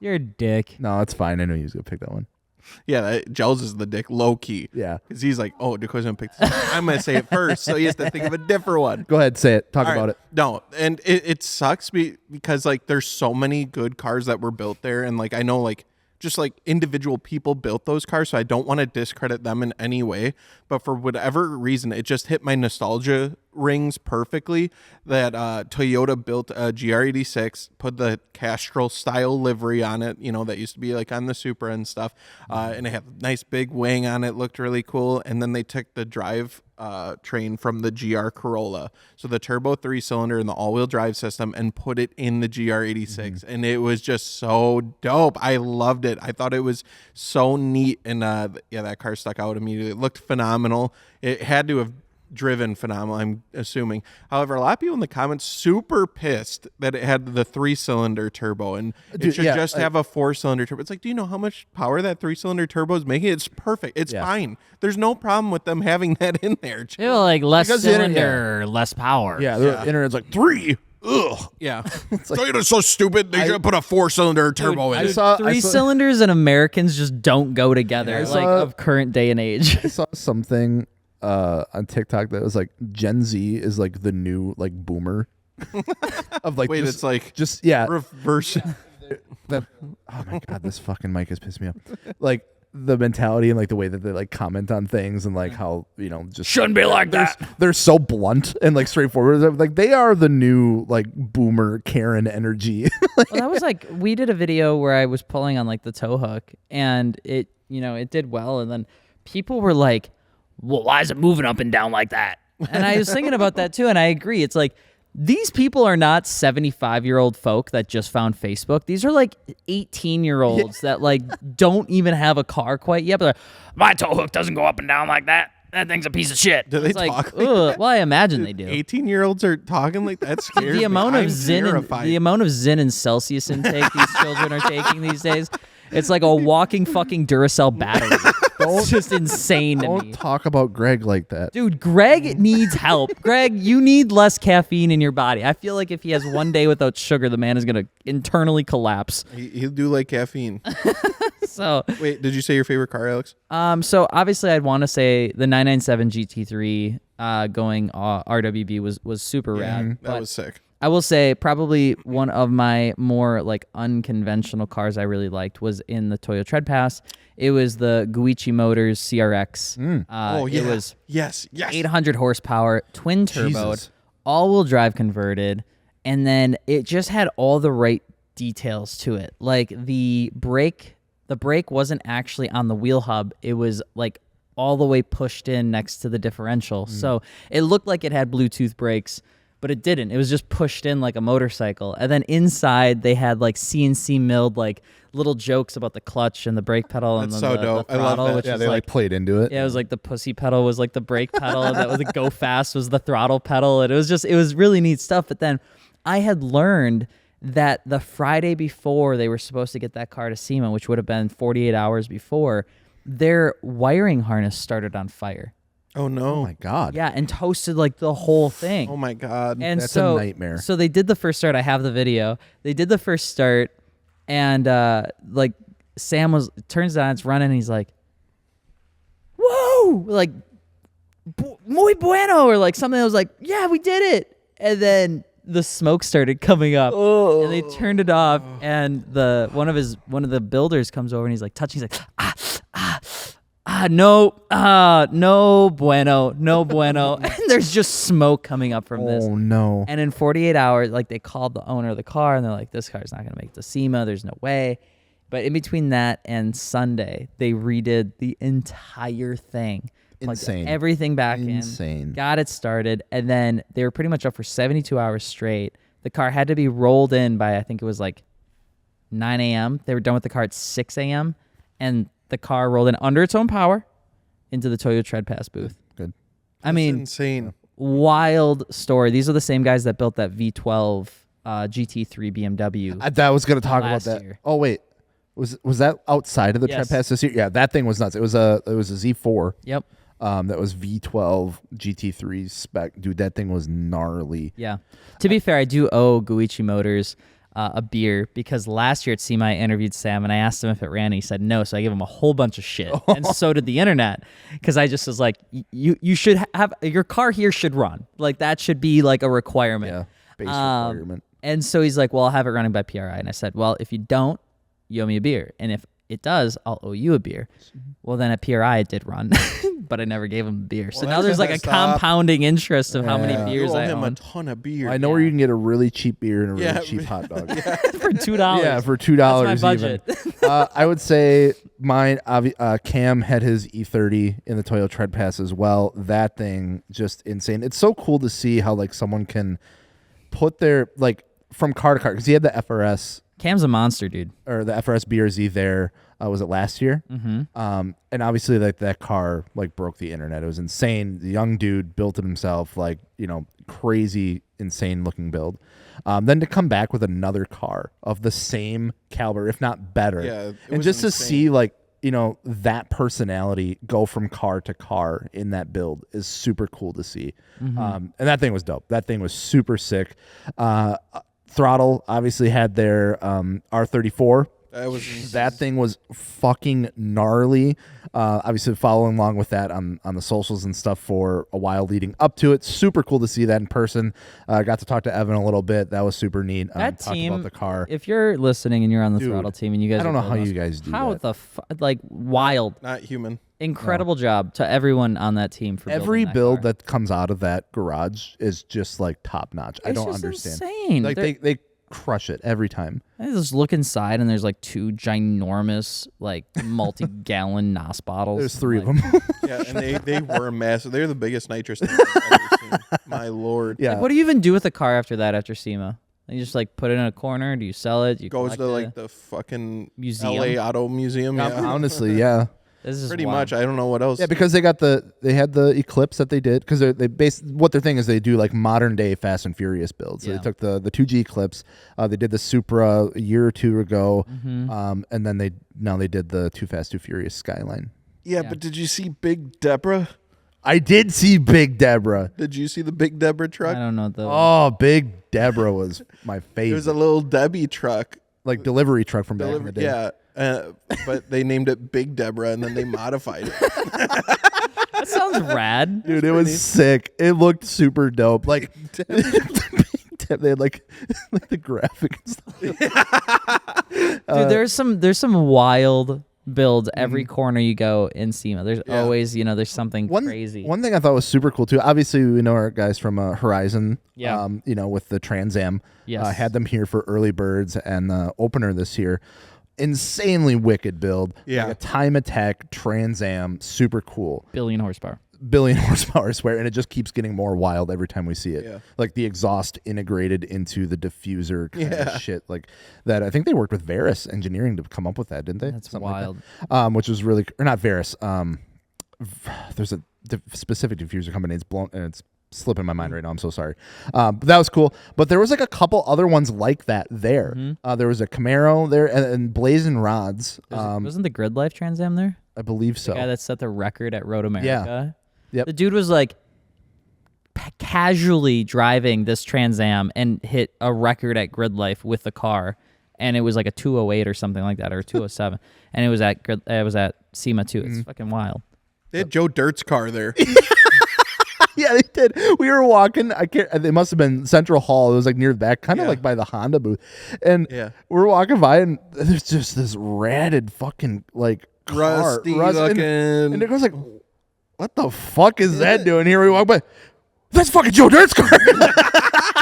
You're a dick. No, it's fine. I knew he was gonna pick that one. Yeah, Gels is the dick, low key. Yeah, because he's like, oh, Dakota's gonna pick this. I'm gonna say it first, so he has to think of a different one. go ahead, say it. Talk All about right. it. No, and it sucks because like there's so many good cars that were built there, and like I know like just like individual people built those cars, so I don't want to discredit them in any way. But for whatever reason, it just hit my nostalgia rings perfectly that Toyota built a GR86, put the Castrol style livery on it, that used to be like on the Supra and stuff, and it had a nice big wing on it, looked really cool. And then they took the drive train from the GR Corolla, so the turbo 3-cylinder and the all-wheel drive system, and put it in the GR86, and it was just so dope. I loved it. I thought it was so neat, and that car stuck out immediately. It looked phenomenal. It had to have driven phenomenal, I'm assuming. However, a lot of people in the comments super pissed that it had the 3-cylinder turbo, and it should just have a 4-cylinder turbo. It's like, do you know how much power that 3-cylinder turbo is making? It's perfect. It's fine. There's no problem with them having that in there. They were like less Because cylinder, less power. Yeah, the internet's like 3. Ugh. Yeah. Toyota's so stupid. They should put a 4-cylinder turbo in I it. saw Three cylinders and Americans just don't go together, of current day and age. I saw something on TikTok that was like Gen Z is like the new like boomer of like Wait, it's like just reverse. oh my god, this fucking mic has pissed me off. Like the mentality and like the way that they like comment on things and like how just Shouldn't be like that. They're so blunt and like straightforward. Like they are the new like boomer Karen energy. Well, that was like we did a video where I was pulling on like the tow hook, and it it did well, and then people were like, well, why is it moving up and down like that? And I was thinking about that too, and I agree. It's like these people are not 75-year-old folk that just found Facebook. These are like 18-year-olds that like don't even have a car quite yet. But they're like, my tow hook doesn't go up and down like that. That thing's a piece of shit. Do they it's talk like, like ugh. Well, I imagine they do. 18-year-olds are talking like that. Scares The amount me. of I'm terrified. the amount of Zin and Celsius intake these children are taking these days. It's like a walking fucking Duracell battery. It's just insane to me. Don't talk about Greg like that. Dude, Greg needs help. Greg, you need less caffeine in your body. I feel like if he has one day without sugar, the man is going to internally collapse. He'll do like caffeine. So, Wait, did you say your favorite car, Alex? so obviously I'd want to say the 997 GT3 going RWB was super rad. That but was sick. I will say probably one of my more like unconventional cars I really liked was in the Toyo Tread Pass. It was the Guichi Motors CRX. It was yes. 800 horsepower, twin turboed, Jesus. all-wheel drive converted, and then it just had all the right details to it. Like the brake wasn't actually on the wheel hub. It was like all the way pushed in next to the differential. So it looked like it had Bluetooth brakes, but it didn't. It was just pushed in like a motorcycle. And then inside they had like CNC milled like little jokes about the clutch and the brake pedal and That's the, so dope. the I love throttle, that. which Yeah, is they like played into it. yeah, it was like the pussy pedal was like the brake pedal, and that was the go fast was the throttle pedal, and it was really neat stuff. But then I had learned that the Friday before they were supposed to get that car to SEMA, which would have been 48 hours before, their wiring harness started on fire. Oh no. Oh my God. Yeah, and toasted like the whole thing. Oh my God. And That's so, a nightmare. So they did the first start. I have the video. They did the first start, and like Sam turns it on, it's running, and he's like, "Whoa!" Like, "Muy bueno," or like something that was like, "Yeah, we did it." And then the smoke started coming up, and they turned it off. And one of the builders comes over, and he's like touching. He's like, no bueno. And there's just smoke coming up from this. Oh no. And in 48 hours, like they called the owner of the car and they're like, this car's not going to make it to SEMA. There's no way. But in between that and Sunday, they redid the entire thing. Plugged Insane. everything back Insane. in. Got it started. And then they were pretty much up for 72 hours straight. The car had to be rolled in by, I think it was like 9 a.m. They were done with the car at 6 a.m. And the car rolled in under its own power into the Toyo Tread Pass booth. Good. I mean, insane. wild story. These are the same guys that built that V12 GT3 BMW. That was going to talk about last that. year. Oh wait. Was that outside of the Yes. Tread Pass this year? Yeah, that thing was nuts. It was a Z4. Yep. That was V12 GT3 spec. Dude, that thing was gnarly. Yeah. To be fair, I do owe Guichi Motors a beer because last year at SEMA I interviewed Sam and I asked him if it ran and he said no, so I gave him a whole bunch of shit. And so did the internet because I just was like, you should have your car here should run. Like that should be like a requirement. Yeah. Base requirement. And so he's like, well, I'll have it running by PRI. And I said, well, if you don't, you owe me a beer. And if it does, I'll owe you a beer. Well, then at PRI it did run, but I never gave him a beer. So Well, now that's there's like a messed up. compounding interest of how many Yeah. beers You owe I him a own ton of beer. I know where you can get a really cheap beer and a really Yeah, cheap hot dog. for $2. Yeah, for $2 That's my budget. even. I would say mine. Cam had his E30 in the Toyo Tread Pass as well. That thing just insane. It's so cool to see how like someone can put their like from car to car because he had the FRS Cam's a monster, dude. or the FRS BRZ there. Was it last year? Mm-hmm. And obviously like that car like broke the internet. It was insane. The young dude built it himself, like, you know, crazy, insane looking build. Then to come back with another car of the same caliber, if not better. Yeah, it and was just to insane. see like, you know, that personality go from car to car in that build is super cool to see. And that thing was dope. That thing was super sick. Throttle obviously had their R34. That thing was fucking gnarly. Obviously following along with that on the socials and stuff for a while leading up to it. Super cool to see that in person. Got to talk to Evan a little bit. That was super neat. That talked team, about the car. if you're listening and you're on the Dude, throttle team and you guys I don't are know how building you those- guys do how that. the like wild, Not human. incredible job to everyone on that team for Every building build car. that comes out of that garage is just like top notch. I It's don't just understand. insane. Like they crush it every time. I just look inside and there's like two ginormous like multi-gallon NOS bottles. There's three Like, of them. Yeah, and they were massive. They're the biggest nitrous thing I've ever seen. My lord. Yeah. Like, what do you even do with the car after that? After SEMA, you just like put it in a corner. Do you sell it? Do you Goes collect to it? like the fucking Museum? LA Auto Museum. Yeah. Honestly, yeah. This is Pretty wild. much. I don't know what else. Yeah, because they had the Eclipse that they did because what their thing is they do like modern day Fast and Furious builds. So Yeah. they took the 2G Eclipse, they did the Supra a year or two ago, Mm-hmm. and then they did the Too Fast Too Furious Skyline. Yeah, but did you see Big Deborah? I did see Big Deborah. Did you see the Big Deborah I truck? don't know. Oh, Big Deborah was my favorite. It was a little Debbie truck. like delivery truck from back in the day. Yeah, but they named it Big Deborah, and then they modified it. That sounds rad. Dude, it was sick. It looked super dope. Like they had like the graphic and stuff. Dude, there's some wild builds every corner you go in SEMA. There's always, there's something crazy. One thing I thought was super cool too. Obviously, we know our guys from Horizon. Yeah. With the Trans Am. Yes. Had them here for early birds and the opener this year. Insanely wicked build. Yeah. Like a time attack Trans Am, super cool. billion horsepower. Billion horsepower, I swear, and it just keeps getting more wild every time we see it. Yeah. Like the exhaust integrated into the diffuser kind of shit. Like that. I think they worked with Varus Engineering to come up with that, didn't they? That's Something like wild. that. Which was really, or not Varus. There's a specific diffuser company. It's blown. It's slipping my mind right now. I'm so sorry. But that was cool. But there was like a couple other ones like that there. There was a Camaro there and Blazing Rods. Wasn't the Grid Life Trans Am there? I believe so. The guy that set the record at Road America. Yeah. Yep. The dude was like casually driving this Trans Am and hit a record at Grid Life with the car, and it was like a 208 or something like that, or a 207, and it was at SEMA too. It's fucking wild. They had Joe Dirt's car there. Yeah, they did. We were walking. It must have been Central Hall. It was like near the back, kind of like by the Honda booth. And we're walking by, and there's just this ratted fucking like car. Rusty looking. And it goes like, what the fuck is that doing here? We walk by. That's fucking Joe Dirt's car.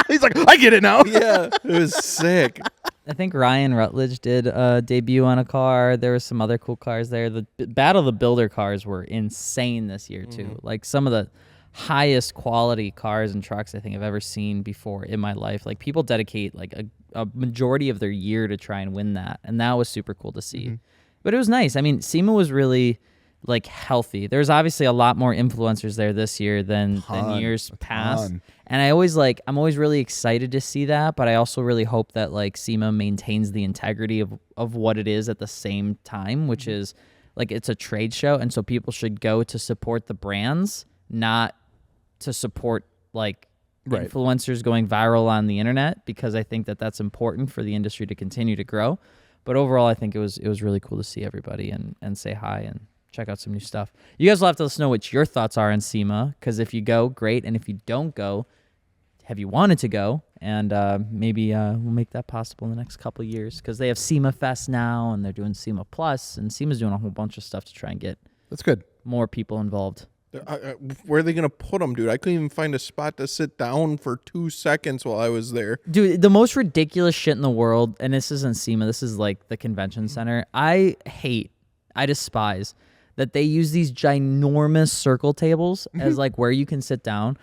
He's like, I get it now. Yeah, it was sick. I think Ryan Rutledge did a debut on a car. There was some other cool cars there. The Battle of the Builder cars were insane this year too. Like some of the highest quality cars and trucks I think I've ever seen before in my life. Like people dedicate like a majority of their year to try and win that, and that was super cool to see. But it was nice. I mean, SEMA was really like healthy. There's obviously a lot more influencers there this year than years past. And I'm always really excited to see that, but I also really hope that like SEMA maintains the integrity of what it is at the same time, which is like it's a trade show, and so people should go to support the brands, not to support like influencers going viral on the internet, because I think that that's important for the industry to continue to grow. But overall, I think it was really cool to see everybody and say hi and check out some new stuff. You guys will have to let us know what your thoughts are on SEMA, because if you go, great. And if you don't go, have you wanted to go? And maybe we'll make that possible in the next couple of years, because they have SEMA Fest now, and they're doing SEMA Plus, and SEMA's doing a whole bunch of stuff to try and get That's good. more people involved. Where are they going to put them, dude? I couldn't even find a spot to sit down for 2 seconds while I was there. Dude, the most ridiculous shit in the world, and this isn't SEMA, this is like the convention center. I despise that they use these ginormous circle tables as like where you can sit down,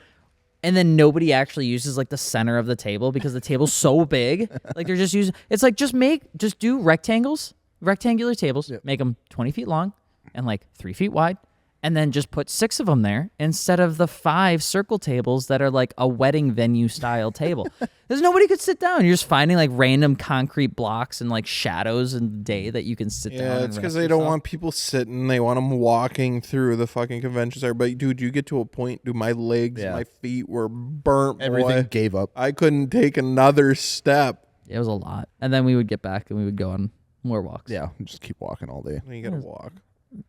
and then nobody actually uses like the center of the table because the table's so big. Like they're just using, it's like just do rectangular tables, make them 20 feet long and like 3 feet wide, and then just put 6 of them there instead of the 5 circle tables that are like a wedding venue style table. There's nobody could sit down. You're just finding like random concrete blocks and like shadows in the day that you can sit down. Yeah, it's because they don't want people sitting. They want them walking through the fucking convention center. But dude, you get to a point, dude, my legs, my feet were burnt. Everything boy. gave up. I couldn't take another step. It was a lot. And then we would get back and we would go on more walks. Yeah, just keep walking all day. And you gotta walk.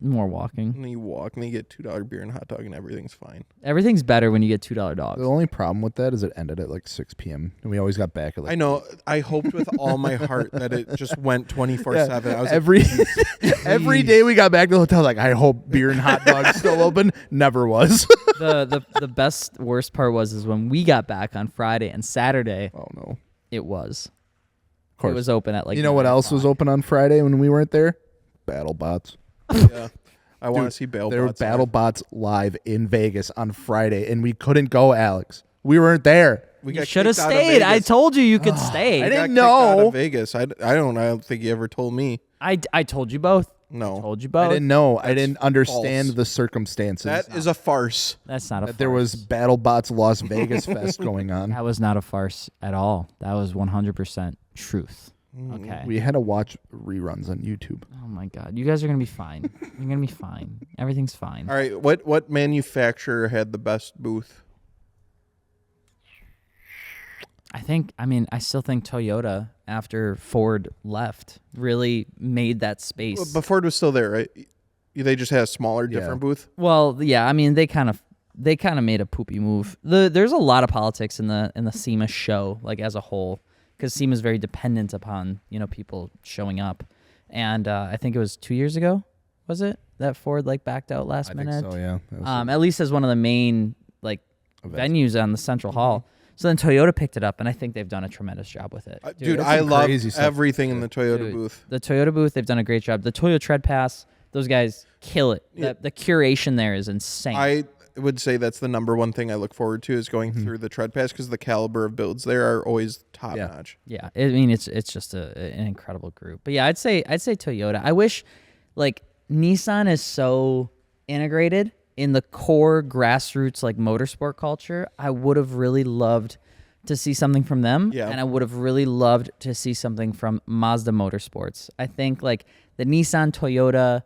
More walking. And then you walk, and then you get $2 beer and hot dog, and everything's fine. Everything's better when you get $2 dogs. The only problem with that is it ended at like 6 p.m. and we always got back at like. I know. I hoped with all my heart that it just went 24/7. I was every day we got back to the hotel, like I hope beer and hot dogs still open. Never was. the worst part was when we got back on Friday and Saturday. Oh no, it was. Of course, it was open at like. You know what else was open on Friday when we weren't there? BattleBots. Yeah. I want to see BattleBots. There were BattleBots live in Vegas on Friday, and we couldn't go, Alex. We weren't there. You should have stayed. I told you could stay. I didn't know. know. Vegas. I don't think you ever told me. I told you both. No. I told you both. I didn't know. That's I didn't understand false. the circumstances. That is a farce. That's not a farce. There was BattleBots Las Vegas Fest going on. That was not a farce at all. That was 100% truth. Okay. We had to watch reruns on YouTube. Oh my God, you guys are gonna be fine. You're gonna be fine. Everything's fine. All right, what manufacturer had the best booth? I still think Toyota, after Ford left, really made that space. But Ford was still there, right? They just had a smaller, different booth. Well, yeah, I mean, they kind of made a poopy move. There's a lot of politics in the SEMA show, like as a whole, because SEMA is very dependent upon people showing up, and I think it was 2 years ago, was it, that Ford like backed out last minute? I think so, yeah. At least as one of the main like venues on the Central Hall. So then Toyota picked it up, and I think they've done a tremendous job with it. Dude, I love everything in the Toyota booth. The Toyota booth, they've done a great job. The Toyota Tread Pass, those guys kill it. The curation there is insane. I would say that's the number one thing I look forward to is going through the Tread Pass because the caliber of builds there are always top notch. Yeah, I mean it's just an incredible group. But yeah, I'd say Toyota. I wish like Nissan is so integrated in the core grassroots like motorsport culture. I would have really loved to see something from them, and I would have really loved to see something from Mazda Motorsports. I think like the Nissan Toyota,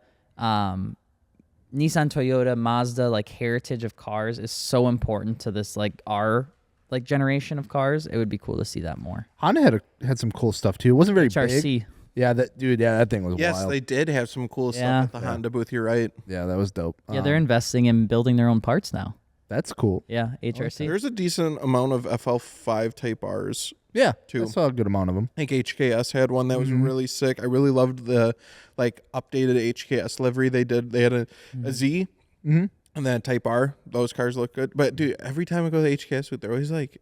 Mazda like heritage of cars is so important to this like our like generation of cars. It would be cool to see that more. Honda had some cool stuff too. It wasn't very HRC. big. Yeah, that thing was wild. Yes, they did have some cool stuff at the Honda booth. You're right. Yeah, that was dope. Yeah, they're investing in building their own parts now. That's cool. Yeah, HRC. There's a decent amount of FL5 Type Rs. Yeah, too. I saw a good amount of them. I think HKS had one that was really sick. I really loved the like updated HKS livery they did. They had a Z and then a Type R. Those cars look good. But dude, every time I go to the HKS booth, they're always like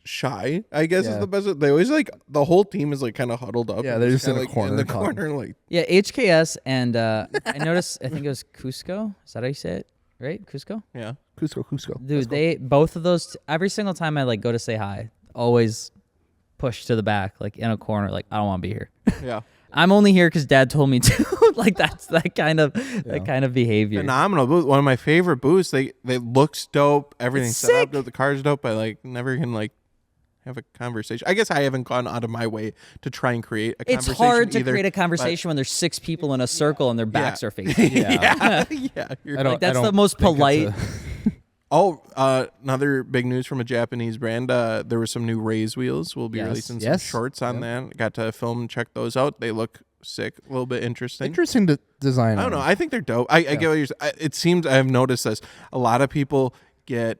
shy, I guess is the best. They always like the whole team is like kind of huddled up. Yeah, they're just in a like, corner. In the corner, like Yeah, HKS and I noticed. I think it was Cusco. Is that how you say it? Right, Cusco. yeah. Cusco. Dude, they both of those. Every single time I like go to say hi, always push to the back, like in a corner, like I don't want to be here. Yeah. I'm only here because Dad told me to. Like that's that kind of behavior. Phenomenal booth. One of my favorite booths. They looks dope. Everything's It's set up. sick. The car's dope. I like never can like have a conversation. I guess I haven't gone out of my way to try and create a It's conversation. hard to either, create a conversation when there's 6 people in a circle and their backs are facing. Yeah. That's the most polite. Another big news from a Japanese brand. There was some new Raise wheels. We'll be releasing some shorts on that. Got to film and check those out. They look sick. A little bit interesting. Interesting to design. I don't know. I think they're dope. I get what you're saying. It seems I have noticed this. A lot of people get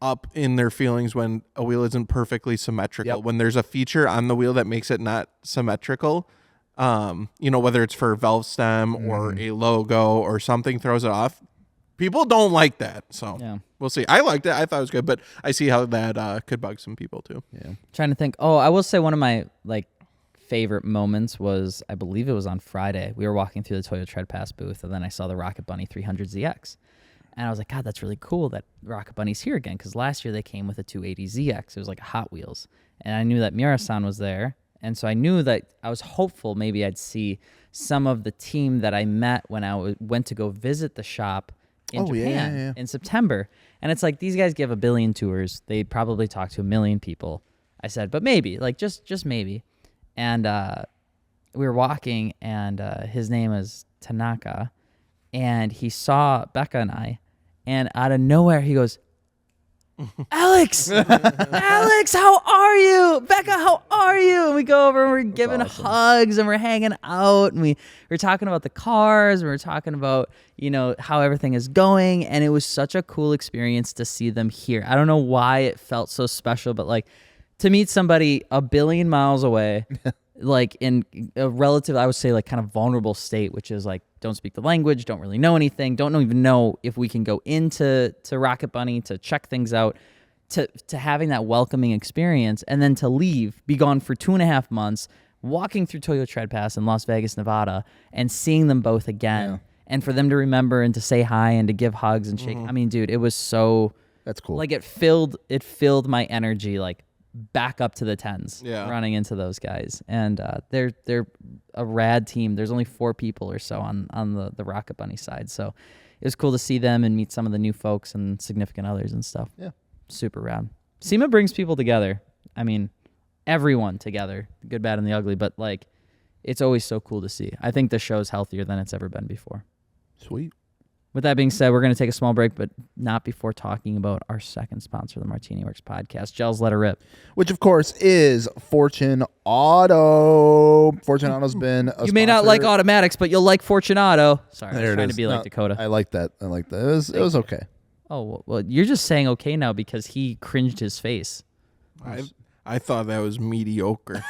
up in their feelings when a wheel isn't perfectly symmetrical. Yep. When there's a feature on the wheel that makes it not symmetrical, whether it's for a valve stem or a logo or something throws it off. People don't like that. So we'll see. I liked it. I thought it was good, but I see how that could bug some people too. Yeah. Trying to think. Oh, I will say one of my like favorite moments was, I believe it was on Friday. We were walking through the Toyota Tread Pass booth, and then I saw the Rocket Bunny 300ZX. And I was like, God, that's really cool that Rocket Bunny's here again, because last year they came with a 280ZX. It was like a Hot Wheels. And I knew that Miura-san was there, and so I knew that I was hopeful maybe I'd see some of the team that I met when I went to go visit the shop in Japan in September. And it's like, these guys give 1 billion tours. They probably talk to 1 million people. I said, but maybe, like just maybe. And we were walking, and his name is Tanaka, and he saw Becca and I, and out of nowhere he goes, Alex, Alex, how are you? Becca, how are you? And we go over and we're giving hugs and we're hanging out, and we're talking about the cars, and we're talking about, how everything is going. And it was such a cool experience to see them here. I don't know why it felt so special, but like to meet somebody 1 billion miles away, like in a relative, I would say like kind of vulnerable state, which is like, don't speak the language, don't really know anything, don't even know if we can go into Rocket Bunny to check things out, to having that welcoming experience, and then to leave, be gone for 2.5 months, walking through Toyota Tread Pass in Las Vegas, Nevada, and seeing them both again, and for them to remember and to say hi and to give hugs and shake. I mean, dude, it was so... That's cool. Like it filled my energy like back up to the 10s running into those guys. And they're a rad team. There's only 4 people or so on the Rocket Bunny side. So it was cool to see them and meet some of the new folks and significant others and stuff. Yeah. Super rad. SEMA brings people together. I mean, everyone together, the good, bad, and the ugly. But like, it's always so cool to see. I think the show's healthier than it's ever been before. Sweet. With that being said, we're going to take a small break, but not before talking about our second sponsor, the MartiniWorks Podcast. Gels, let her rip. Which, of course, is Fortune Auto. Fortune Auto's been a You may not sponsor. like automatics, but you'll like Fortune Auto. Sorry, I There was it trying is. to be like No, Dakota. I like that. It was okay. Oh, well, you're just saying okay now because he cringed his face. I thought that was mediocre.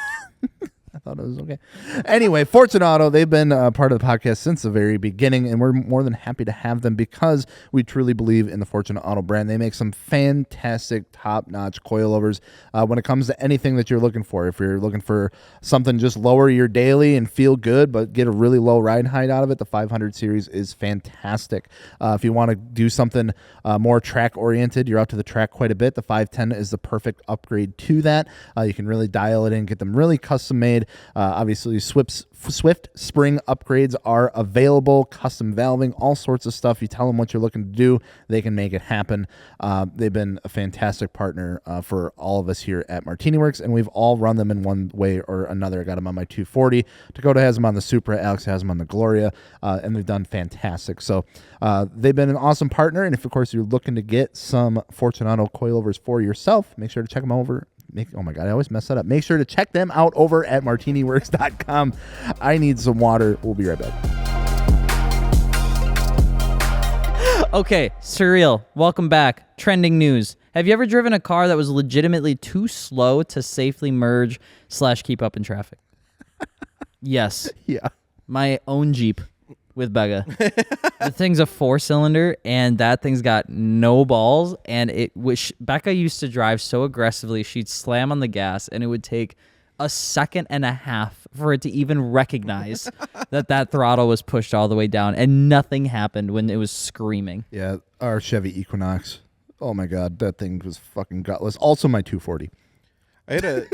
I thought it was okay. Anyway, Fortune Auto, they've been part of the podcast since the very beginning, and we're more than happy to have them because we truly believe in the Fortune Auto brand. They make some fantastic, top-notch coilovers when it comes to anything that you're looking for. If you're looking for something just lower your daily and feel good, but get a really low ride height out of it, the 500 series is fantastic. If you want to do something more track-oriented, you're out to the track quite a bit, the 510 is the perfect upgrade to that. You can really dial it in, get them really custom-made. Obviously, Swift spring upgrades are available, custom valving, all sorts of stuff. You tell them what you're looking to do, they can make it happen. They've been a fantastic partner for all of us here at MartiniWorks, and we've all run them in one way or another. I got them on my 240. Dakota has them on the Supra. Alex has them on the Gloria, and they've done fantastic. So they've been an awesome partner, and if, of course, you're looking to get some Fortune Auto coilovers for yourself, make sure to check them over. Oh my God, I always mess that up. Make sure to check them out over at MartiniWorks.com. I need some water. We'll be right back. Okay, surreal. Welcome back. Trending news. Have you ever driven a car that was legitimately too slow to safely merge / keep up in traffic? Yes. Yeah. My own Jeep with Becca. The thing's a 4-cylinder, and that thing's got no balls. And Becca used to drive so aggressively, she'd slam on the gas, and it would take a second and a half for it to even recognize that throttle was pushed all the way down, and nothing happened when it was screaming. Yeah, our Chevy Equinox. Oh my God, that thing was fucking gutless. Also my 240. I had a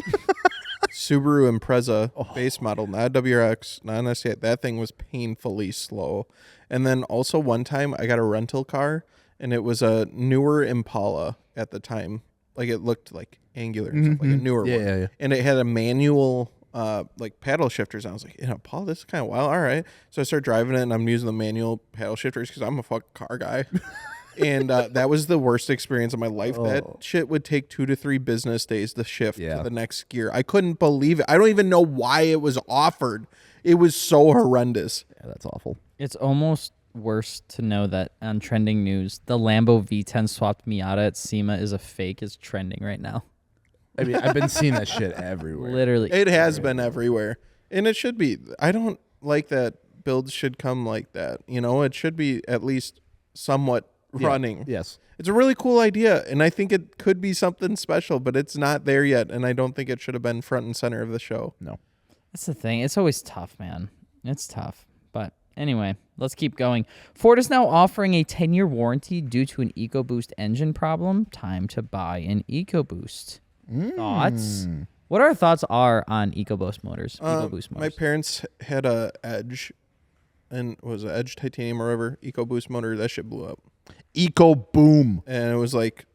Subaru Impreza base model, not WRX, not an SCI. That thing was painfully slow. And then also one time I got a rental car, and it was a newer Impala at the time. Like it looked like angular and stuff, like a newer one. Yeah. And it had a manual like paddle shifters. And I was like, Impala, this is kind of wild. All right. So I started driving it, and I'm using the manual paddle shifters because I'm a fucking car guy. And that was the worst experience of my life. That shit would take 2 to 3 business days to shift to the next gear. I couldn't believe it. I don't even know why it was offered. It was so horrendous. Yeah, that's awful. It's almost worse to know that on trending news, the Lambo V10 swapped Miata at SEMA is a fake is trending right now. I mean, I've been seeing that shit everywhere. Literally. It has been everywhere. And it should be. I don't like that builds should come like that. It should be at least somewhat running. Yes. It's a really cool idea, and I think it could be something special, but it's not there yet, and I don't think it should have been front and center of the show. No. That's the thing. It's always tough, man. It's tough. But anyway, let's keep going. Ford is now offering a 10-year warranty due to an EcoBoost engine problem. Time to buy an EcoBoost. Thoughts? What our thoughts are on EcoBoost motors? EcoBoost motors. My parents had a Edge, and it was an Edge Titanium or whatever, EcoBoost motor. That shit blew up. Eco boom. And it was like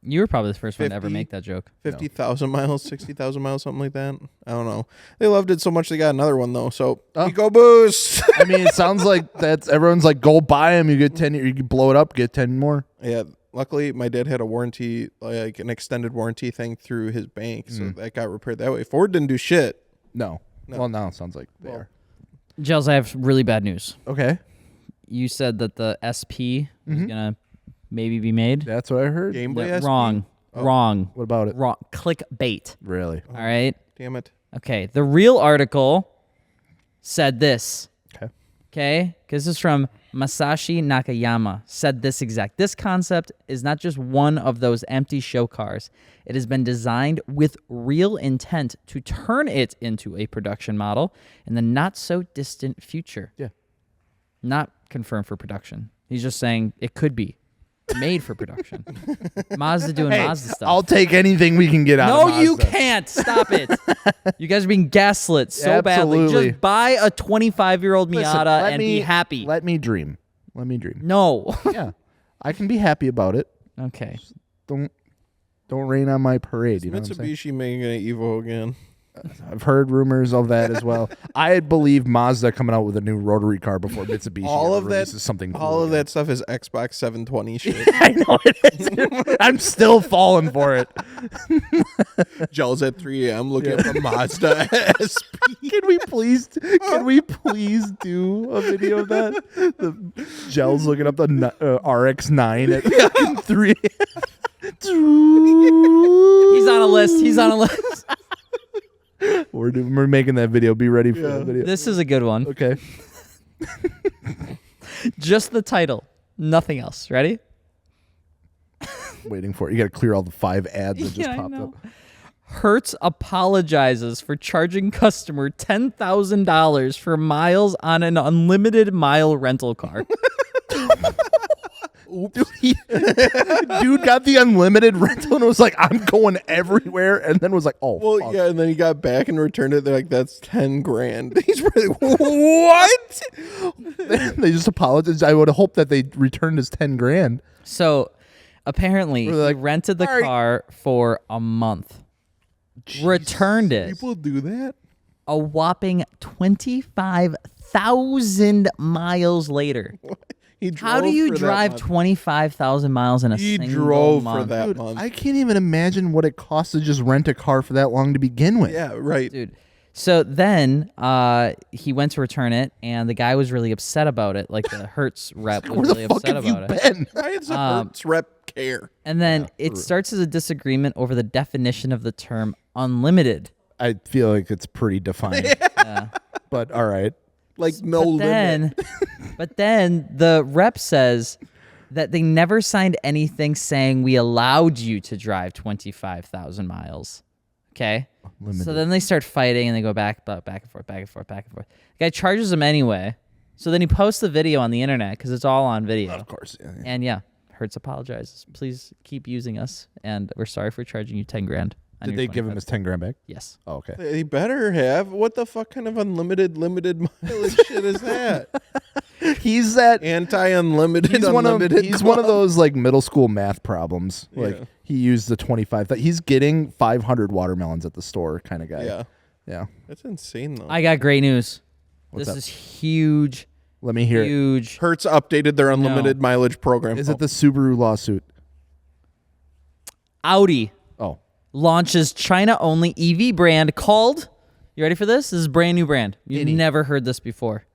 You were probably the first one to ever make that joke. 50,000 miles, 60,000 miles, something like that. I don't know. They loved it so much they got another one though. So EcoBoost. I mean, it sounds like everyone's like, go buy them. You get 10. You can blow it up, get 10 more. Yeah. Luckily, my dad had a warranty, like an extended warranty thing through his bank, so that got repaired that way. Ford didn't do shit. No. Well, now it sounds like they are. Gels, I have really bad news. Okay. You said that the SP was gonna maybe be made. That's what I heard. Game Boy No, SP? wrong. Wrong. What about it? Wrong. Clickbait. Really? All right. Damn it. Okay. The real article said this. Okay. Okay. Because this is from Masashi Nakayama. Said this concept is not just one of those empty show cars. It has been designed with real intent to turn it into a production model in the not so distant future. Yeah. Not confirmed for production. He's just saying it could be made for production. Mazda doing Mazda stuff. I'll take anything we can get out of No, Mazda. you can't. Stop it. You guys are being gaslit so badly. Absolutely. Just buy a 25-year-old Listen, Miata let and me- be happy. Let me dream. No. Yeah. I can be happy about it. Okay. Don't Don't rain on my parade. You know what I'm saying? Mitsubishi making an Evo again. I've heard rumors of that as well. I believe Mazda coming out with a new rotary car before Mitsubishi All of that, releases something. all cool of again. that stuff is Xbox 720 shit. I know it is. I'm still falling for it. Gels at 3 a.m. looking at the Mazda SP. Can we please do a video of that? The Gels looking up the RX-9 at fucking 3. He's on a list. We're making that video. Be ready for that video. This is a good one. Okay. Just the title, nothing else. Ready? Waiting for it. You got to clear all the 5 ads that just I popped know. up. Hertz apologizes for charging customer $10,000 for miles on an unlimited mile rental car. Dude got the unlimited rental and was like, I'm going everywhere, and then was like, oh, Well, fuck. yeah, and then he got back and returned it. They're like, that's 10 grand. He's really, what? They just apologized. I would hope that they returned his 10 grand. So apparently, Were they like, he rented the "Sorry." car for a month, returned it People do that? a whopping 25,000 miles later. He drove How do you for that drive month. 25,000 miles in a He single drove month? for that Dude, month. I can't even imagine what it costs to just rent a car for that long to begin with. Yeah, right. Dude. So then he went to return it, and the guy was really upset about it. Like the Hertz rep was Where really the fuck upset have you about it. been? Why does the Hertz rep care? And then it starts as a disagreement over the definition of the term unlimited. I feel like it's pretty defined. Yeah. But all right. Like no limit. But then the rep says that they never signed anything saying we allowed you to drive 25,000 miles. Okay? Limited. So then they start fighting and they go back and forth. The guy charges them anyway. So then he posts the video on the internet because it's all on video. Of course. Yeah, yeah. And yeah, Hertz apologizes. Please keep using us, and we're sorry for charging you 10 grand. on Did your they give him 25. his 10 grand back? Yes. Oh, okay. They better have. What the fuck kind of limited mileage shit is that? He's that. Anti-unlimited, He's one of club? those like middle school math problems. Yeah. Like he used the 25. He's getting 500 watermelons at the store kind of guy. Yeah. Yeah. That's insane, though. I got great news. What's This up? is huge. Let me hear it. Huge. Hertz updated their unlimited mileage program. Is it the Subaru lawsuit? Audi Oh. launches China-only EV brand called, you ready for this? This is a brand new brand. You've Innie. never heard this before.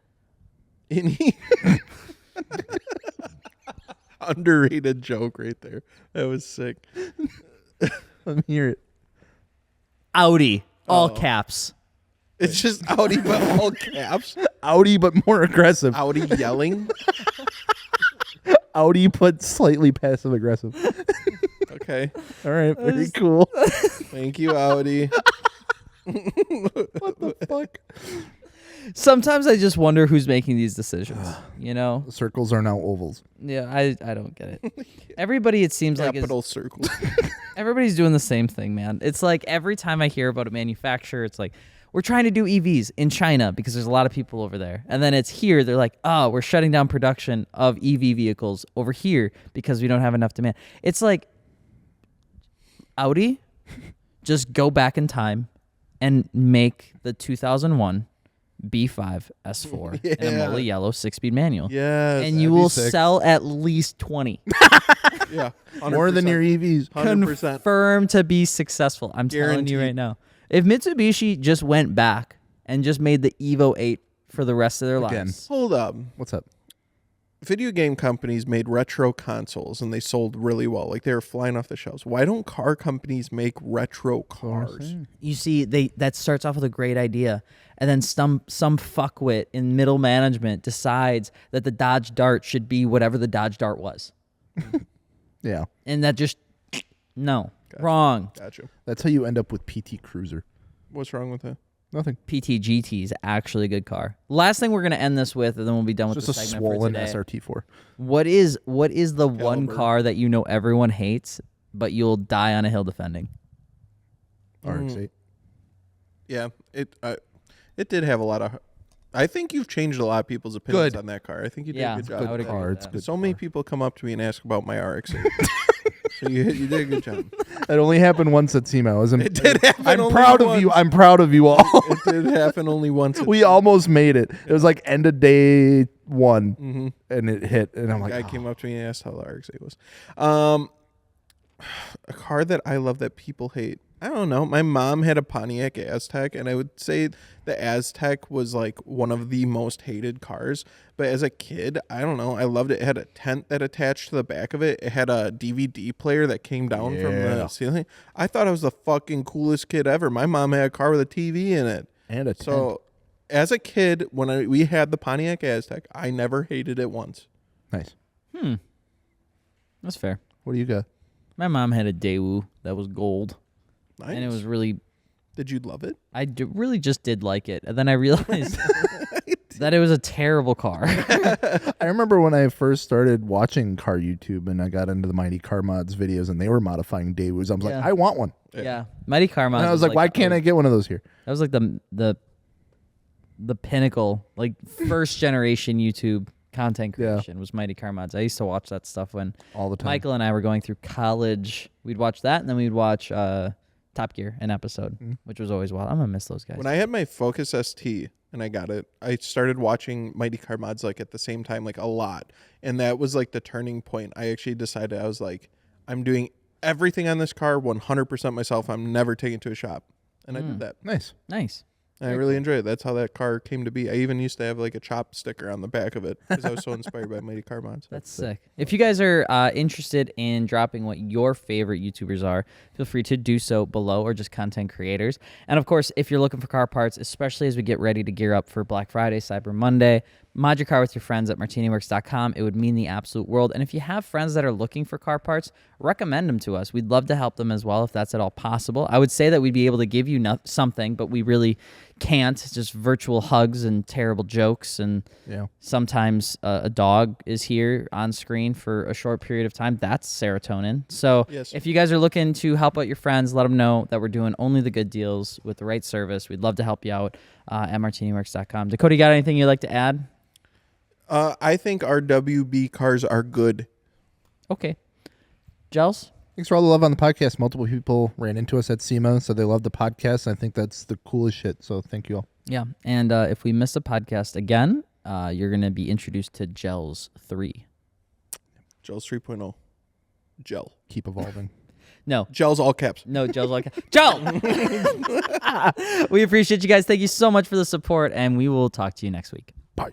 Underrated joke right there. That was sick. Let me hear it. Audi, all caps. It's just Audi, but all caps. Audi, but more aggressive. Audi yelling. Audi, but slightly passive aggressive. Okay. All right. Very cool. Thank you, Audi. What the fuck? Sometimes I just wonder who's making these decisions. You know? Circles are now ovals. Yeah, I don't get it. Everybody, it seems like, Capital circle. everybody's doing the same thing, man. It's like every time I hear about a manufacturer, it's like, we're trying to do EVs in China because there's a lot of people over there. And then it's here, they're like, oh, we're shutting down production of EV vehicles over here because we don't have enough demand. It's like, Audi, just go back in time and make the 2001 B5 S4 in a Mola yellow 6-speed manual. Yes. And you that'd be will sick. sell at least 20. Yeah. More than your EVs. 100%. Confirmed to be successful. I'm telling you Guaranteed. right now. If Mitsubishi just went back and just made the Evo 8 for the rest of their Again. lives. Hold up. What's up? Video game companies made retro consoles and they sold really well. Like they were flying off the shelves. Why don't car companies make retro cars? You see, that starts off with a great idea, and then some fuckwit in middle management decides that the Dodge Dart should be whatever the Dodge Dart was. Yeah. And that just, no, wrong. Gotcha. That's how you end up with PT Cruiser. What's wrong with that? Nothing. PT GT is actually a good car. Last thing we're going to end this with, and then we'll be done with Just the a segment for swollen today. SRT4. What is the one Caliber. car that you know everyone hates, but you'll die on a hill defending? RX-8. Yeah, it did have a lot of. I think you've changed a lot of people's opinions Good. on that car. I think you did Yeah, a good I job. would with agree that. with It's that. good. So many people come up to me and ask about my RX-8. So you did a good job. It only happened once at SEMA. It did happen. I'm only proud of once. you. I'm proud of you all. It did happen only once. We almost made it. It was like end of day 1, and it hit, and I'm like, guy came up to me and asked how the RX-8 was. A car that I love that people hate. I don't know. My mom had a Pontiac Aztek, and I would say the Aztek was like one of the most hated cars. But as a kid, I don't know. I loved it. It had a tent that attached to the back of it. It had a DVD player that came down from the ceiling. I thought I was the fucking coolest kid ever. My mom had a car with a TV in it. And a tent. So as a kid, when we had the Pontiac Aztek, I never hated it once. Nice. That's fair. What do you got? My mom had a Daewoo that was gold. Nice. And it was really... Did you love it? really just did like it. And then I realized that it was a terrible car. I remember when I first started watching car YouTube and I got into the Mighty Car Mods videos and they were modifying Daewoos. I was like, I want one. Yeah. Mighty Car Mods. And I was like, why can't I get one of those here? That was like the pinnacle, like first generation YouTube content creation was Mighty Car Mods. I used to watch that stuff when All the time. Michael and I were going through college. We'd watch that, and then we'd watch Top Gear, an episode, which was always wild. I'm gonna miss those guys. When I had my Focus ST and I got it, I started watching Mighty Car Mods like at the same time, like a lot. And that was like the turning point. I actually decided, I was like, I'm doing everything on this car 100% myself. I'm never taking it to a shop. And I did that. Nice. Nice. And I really enjoyed it. That's how that car came to be. I even used to have like a chop sticker on the back of it because I was so inspired by Mighty Car Mods. That's sick. If you guys are interested in dropping what your favorite YouTubers are, feel free to do so below, or just content creators. And of course, if you're looking for car parts, especially as we get ready to gear up for Black Friday, Cyber Monday, mod your car with your friends at MartiniWorks.com. It would mean the absolute world. And if you have friends that are looking for car parts, recommend them to us. We'd love to help them as well if that's at all possible. I would say that we'd be able to give you something, but we really can't. It's just virtual hugs and terrible jokes, and sometimes a dog is here on screen for a short period of time. That's serotonin. So if you guys are looking to help out your friends, let them know that we're doing only the good deals with the right service. We'd love to help you out at MartiniWorks.com. Dakota, you got anything you'd like to add? I think RWB cars are good. Okay. Gels? Thanks for all the love on the podcast. Multiple people ran into us at SEMA, so they love the podcast. I think that's the coolest shit, so thank you all. Yeah, and if we miss a podcast again, you're going to be introduced to Gels 3. Gels 3.0. Gel. Keep evolving. No. Gels all caps. No, Gels all caps. Gel! We appreciate you guys. Thank you so much for the support, and we will talk to you next week. Bye.